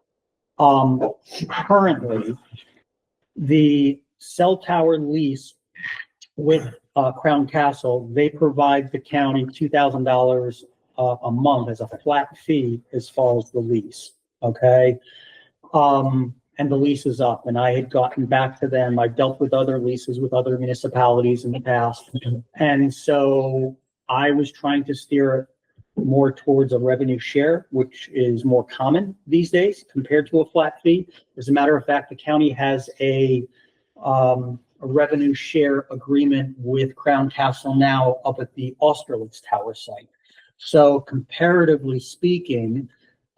Currently, the cell tower lease with Crown Castle, they provide the county $2,000 a month as a flat fee as far as the lease. Okay. And the lease is up, and I had gotten back to them. I dealt with other leases with other municipalities in the past. And so I was trying to steer it more towards a revenue share, which is more common these days compared to a flat fee. As a matter of fact, the county has a revenue share agreement with Crown Castle now up at the Austerlitz Tower site. So comparatively speaking,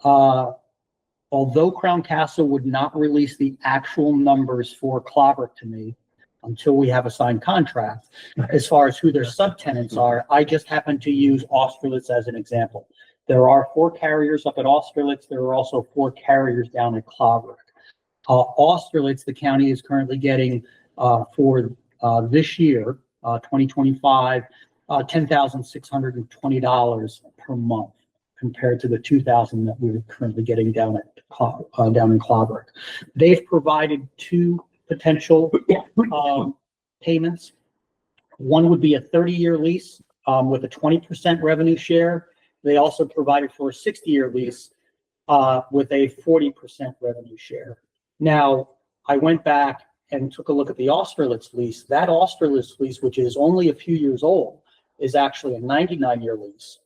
although Crown Castle would not release the actual numbers for Claverack to me until we have a signed contract, as far as who their subtenants are, I just happen to use Austerlitz as an example. There are 4 carriers up at Austerlitz. There are also 4 carriers down at Claverack. Austerlitz, the county is currently getting for this year, 2025, $10,620 per month compared to the $2,000 that we're currently getting down in Claverack. They've provided 2 potential payments. One would be a 30-year lease with a 20% revenue share. They also provided for a 60-year lease with a 40% revenue share. Now, I went back and took a look at the Austerlitz lease. That Austerlitz lease, which is only a few years old, is actually a 99-year lease,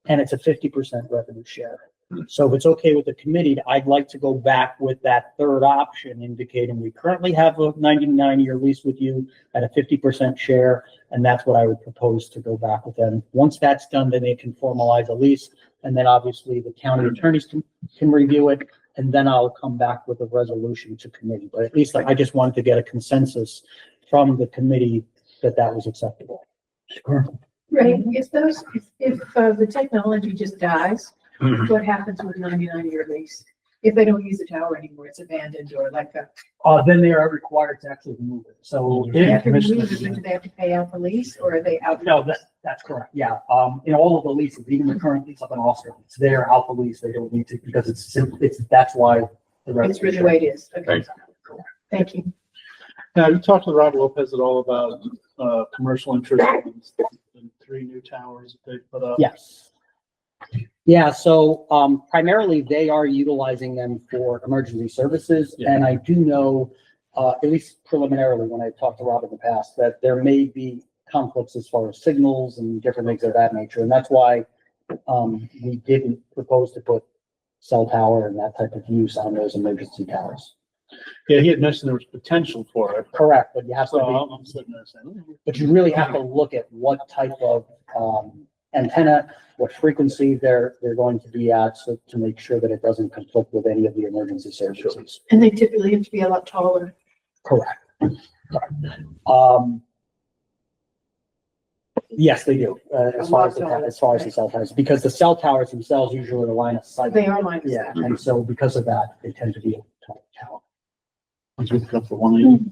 and it's a 50% revenue share. So if it's okay with the committee, I'd like to go back with that third option, indicating we currently have a 99-year lease with you at a 50% share, and that's what I would propose to go back with them. Once that's done, then they can formalize a lease, and then obviously the county attorneys can review it, and then I'll come back with a resolution to committee. But at least I just wanted to get a consensus from the committee that that was acceptable. Sure. Right, if the technology just dies, what happens with 99-year lease? If they don't use the tower anymore, it's abandoned or like a. Then they are required to actually remove it. So They have to remove it, but do they have to pay out the lease or are they out? No, that's correct. Yeah. In all of the leases, even the current lease up in Austin, it's there out the lease. They don't need to, because that's why. It's really the way it is. Okay. Thank you. Now, you talked to Rob Lopez at all about commercial interest in 3 new towers that they put up? Yes. Yeah, so primarily they are utilizing them for emergency services. Yeah. And I do know, at least preliminarily when I talked to Rob in the past, that there may be conflicts as far as signals and different things of that nature. And that's why we didn't propose to put cell tower and that type of use on those emergency towers. Yeah, he had mentioned there was potential for it. Correct, but you have to I'm sitting there saying, but you really have to look at what type of antenna, what frequency they're going to be at, so to make sure that it doesn't conflict with any of the emergency services. And they typically have to be a lot taller. Correct. Yes, they do. As far as the cell towers, because the cell towers themselves usually are line of sight. They are line of sight. Yeah, and so because of that, they tend to be Ours are 180.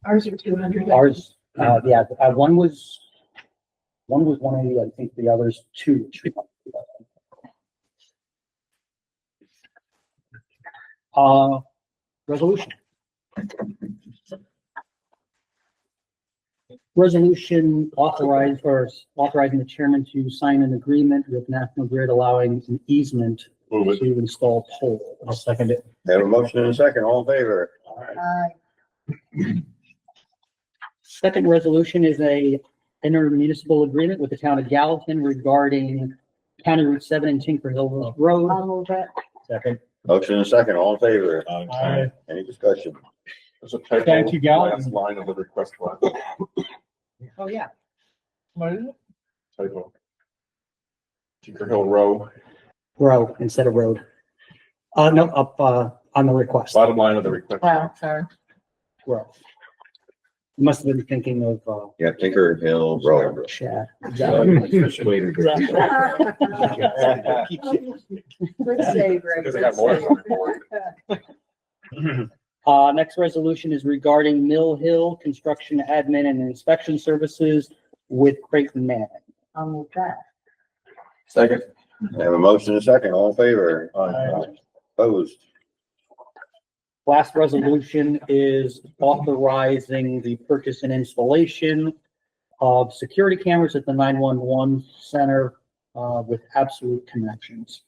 Ours are 200. Ours, yeah, one was 180, I think the other's 2. Resolution. Resolution authorizing the chairman to sign an agreement with National Grid allowing an easement to install pole. I'll second it. Have a motion and a second, all in favor? Second resolution is a intermunicipal agreement with the town of Gallatin regarding County Route 7 and Tinker Hill Road. I'll move it. Second. Motion and a second, all in favor? Aye. Any discussion? There's a typo. Thank you, Gallatin. Last line of the request line. Oh, yeah. What is it? Typo. Tinker Hill Row, Row instead of road. No, up, on the request. bottom line of the request. Wow, sorry. Row. You must have been thinking of, Yeah, Tinker Hill Road. Chad. Good save, Ray. Because I got more on board. Next resolution is regarding Mill Hill Construction Admin and Inspection Services with Creighton Manning. I'll move that. Second. Have a motion and a second, all in favor? Aye. Opposed? Last resolution is authorizing the purchase and installation of security cameras at the 911 center, with absolute connections.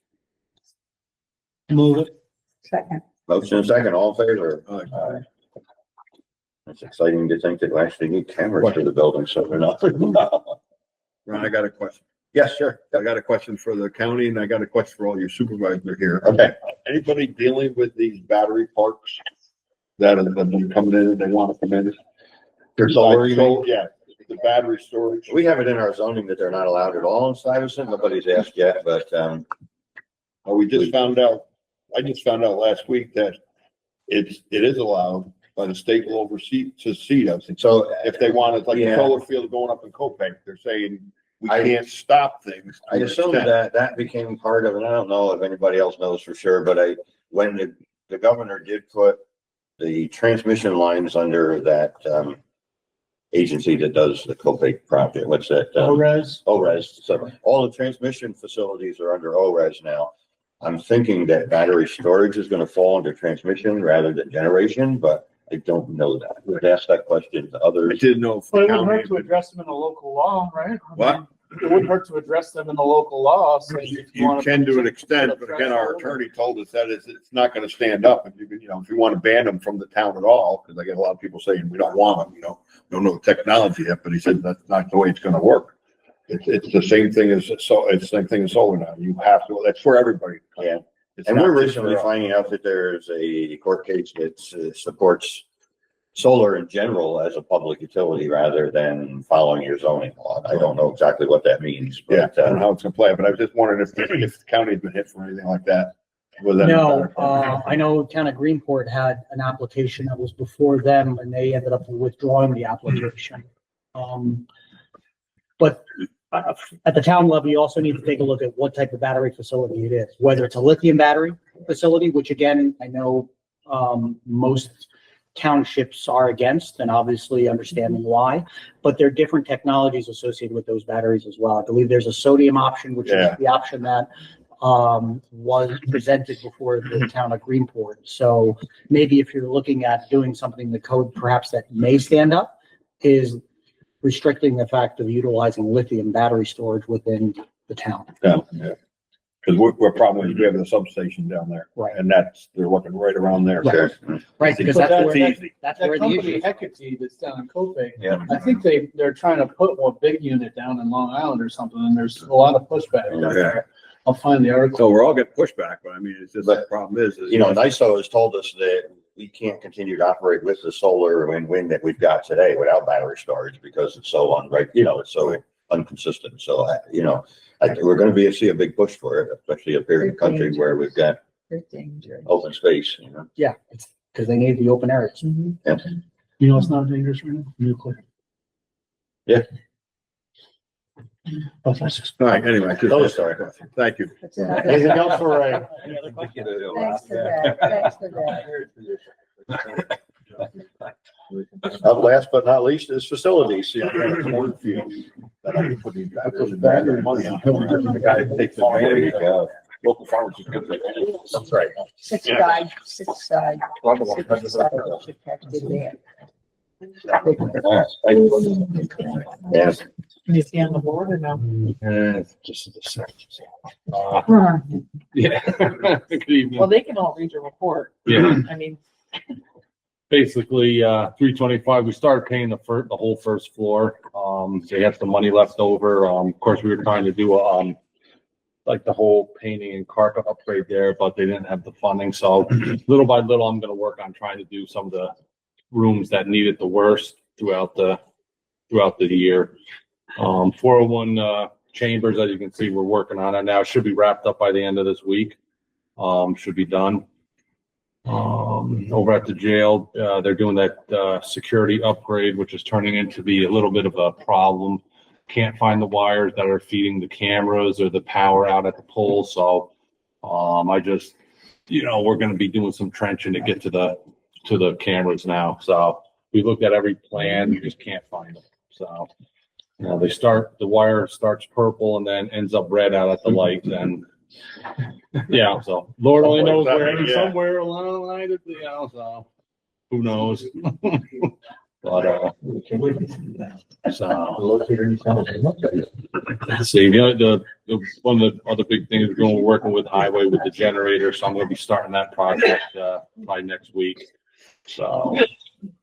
Move it. Second. Motion and a second, all in favor? Aye. It's exciting to think that we actually need cameras for the building, so they're not. Ron, I got a question. Yes, sure. I got a question for the county and I got a question for all your supervisors here. Okay. Anybody dealing with these battery parks that have been coming in and they want to come in? There's solar, Yeah, the battery storage. We have it in our zoning that they're not allowed at all in Stuyvesant. Nobody's asked yet, but, We just found out, I just found out last week that it is allowed, but the state will oversee to see us. And so if they want it, like a Yeah. solar field going up in Copac, they're saying we I- can't stop things. I assume that became part of, and I don't know if anybody else knows for sure, but when the governor did put the transmission lines under that, agency that does the Copake project, what's that? ORES. ORES. So all the transmission facilities are under ORES now. I'm thinking that battery storage is gonna fall under transmission rather than generation, but I don't know that. We'd ask that question to I others. didn't know. if the Well, it wouldn't county- hurt to address them in the local law, right? I What? mean, It wouldn't hurt to address them in the local law. So if You wanna can put to an some extent, sort of but again, our threshold. attorney told us that it's not gonna stand up. If if you want to ban them from the town at all, because I get a lot of people saying we don't want them, don't know the technology yet, but he said that's not the way it's gonna work. It's the same thing as, it's the same thing as solar now. You have to, that's for everybody. Yeah. It's And not we're just recently for us. finding out that there's a court case that supports solar in general as a public utility rather than following your zoning law. I don't know exactly what that means, Yeah, but, I don't know how it's gonna play, but I was just wondering if the county's been hit for anything like that. Was that- No, I know town of Greenport had an application that was before them and they ended up withdrawing the application. But at the town level, you also need to take a look at what type of battery facility it is, whether it's a lithium battery facility, which again, I know, most townships are against and obviously understanding why, but there are different technologies associated with those batteries as well. I believe there's a sodium option, which is Yeah. the option that was presented before the town of Greenport. So maybe if you're looking at doing something in the code, perhaps that may stand up, is restricting the fact of utilizing lithium battery storage within the town. Yeah. Cause we're probably, we have the substation down there. Right. And they're looking right around there. Right. Right, because But that's that- where, easy. that's That where the company issue is. Hecate that's down in Copac, yeah. I think they're trying to put one big unit down in Long Island or something, and there's a lot of pushback down there. I'll find the article. So we're all getting pushback, but I mean, it's just, the problem is. NISO has told us that we can't continue to operate with the solar and wind that we've got today without battery storage because it's so it's so inconsistent. So, we're gonna see a big push for it, especially up here in the country where we've got They're dangerous. open space, Yeah, it's because they need the open areas. Yeah. You know, it's not dangerous right now, nuclear. Yeah. But that's just. All right, anyway, Oh, sorry. thank you. Anything else for Ray? Thanks for that, thanks for that. Last but not least is facilities. Yeah, I got a cornfield that I can put in. I put battery money on. The guy takes advantage of local farmers. That's right. Six side. Six side. Should have to do that. Yes. Can you see on the board or no? Just a second. Yeah. Good evening. Well, they can all read your report. Yeah. I mean, Basically, 325, we started paying the whole first floor. They had some money left over. Of course, we were trying to do, like the whole painting and carpet upgrade there, but they didn't have the funding. So little by little, I'm gonna work on trying to do some of the rooms that needed the worst throughout the year. 401, chambers, as you can see, we're working on it now. It should be wrapped up by the end of this week. Should be done. Over at the jail, they're doing that security upgrade, which is turning into be a little bit of a problem. Can't find the wires that are feeding the cameras or the power out at the pole. So I just, we're going to be doing some trenching to get to the cameras now. So we looked at every plan, we just can't find them. So the wire starts purple and then ends up red out at the light. And yeah, so Lord only knows where, somewhere along the line, so who knows? But so see, the one of the other big things we're working with highway with the generator, so I'm going to be starting that project by next week. So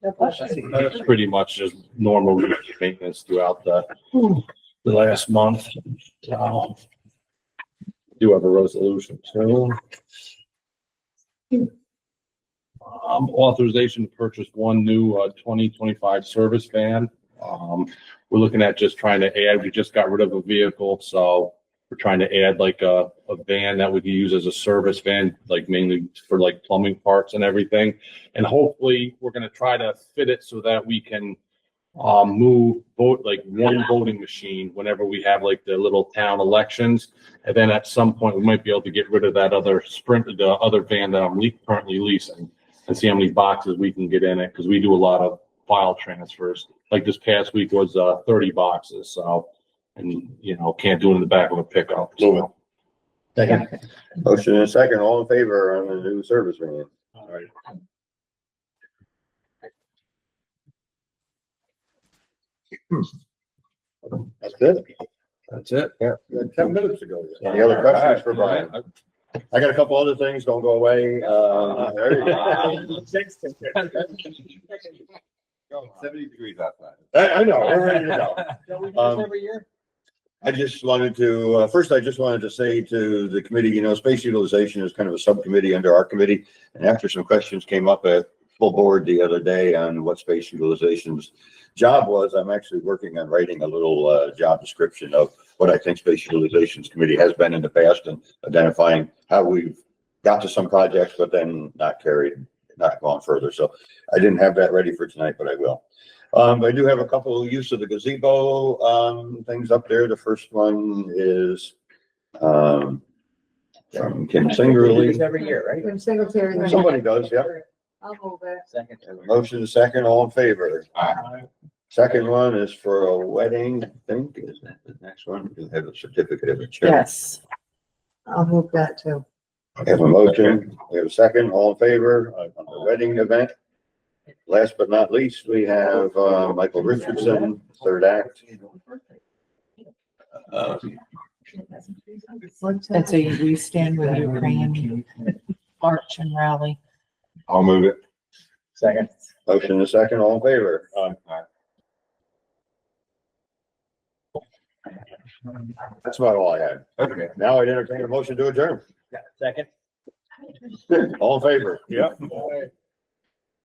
that's pretty much just normal maintenance throughout the last month. So do have a resolution too. Authorization to purchase one new 2025 service van. We're looking at just trying to add, we just got rid of a vehicle, so we're trying to add like a van that we can use as a service van, like mainly for like plumbing parts and everything. And hopefully we're going to try to fit it so that we can move like one voting machine whenever we have like the little town elections. And then at some point we might be able to get rid of that other the other van that I'm currently leasing, and see how many boxes we can get in it, because we do a lot of file transfers. Like this past week was 30 boxes. So, and can't do it in the back of a pickup. So. Second. Motion and a second. All in favor on the new service van? All right. That's it. That's it. Yeah, 10 minutes ago. Any other questions for Brian? I got a couple other things. Don't go away. There you go. 70 degrees outside. I know. We're ready to go. every year. I just wanted to, first, I just wanted to say to the committee, space utilization is kind of a subcommittee under our committee. And after some questions came up at full board the other day on what space utilization's job was, I'm actually working on writing a little job description of what I think space utilizations committee has been in the past, and identifying how we've got to some projects, but then not gone further. So I didn't have that ready for tonight, but I will. I do have a couple of use of the gazebo things up there. The first one is from Kim Singerly. Every year, right? Kim Singletary. Somebody does, yeah. I'll move it. Second. Motion second, all in favor? Aye. Second one is for a wedding, I think. Is that the next one? We have a certificate of insurance. Yes. I'll move that too. We have a motion, we have a second, all in favor on the wedding event. Last but not least, we have Michael Richardson, third act. That's a We Stand with Ukraine march and rally. I'll move it. Second. Motion and a second, all in favor? That's about all I had. Okay. Now I'd entertain a motion to adjourn. Second. All in favor? Yeah.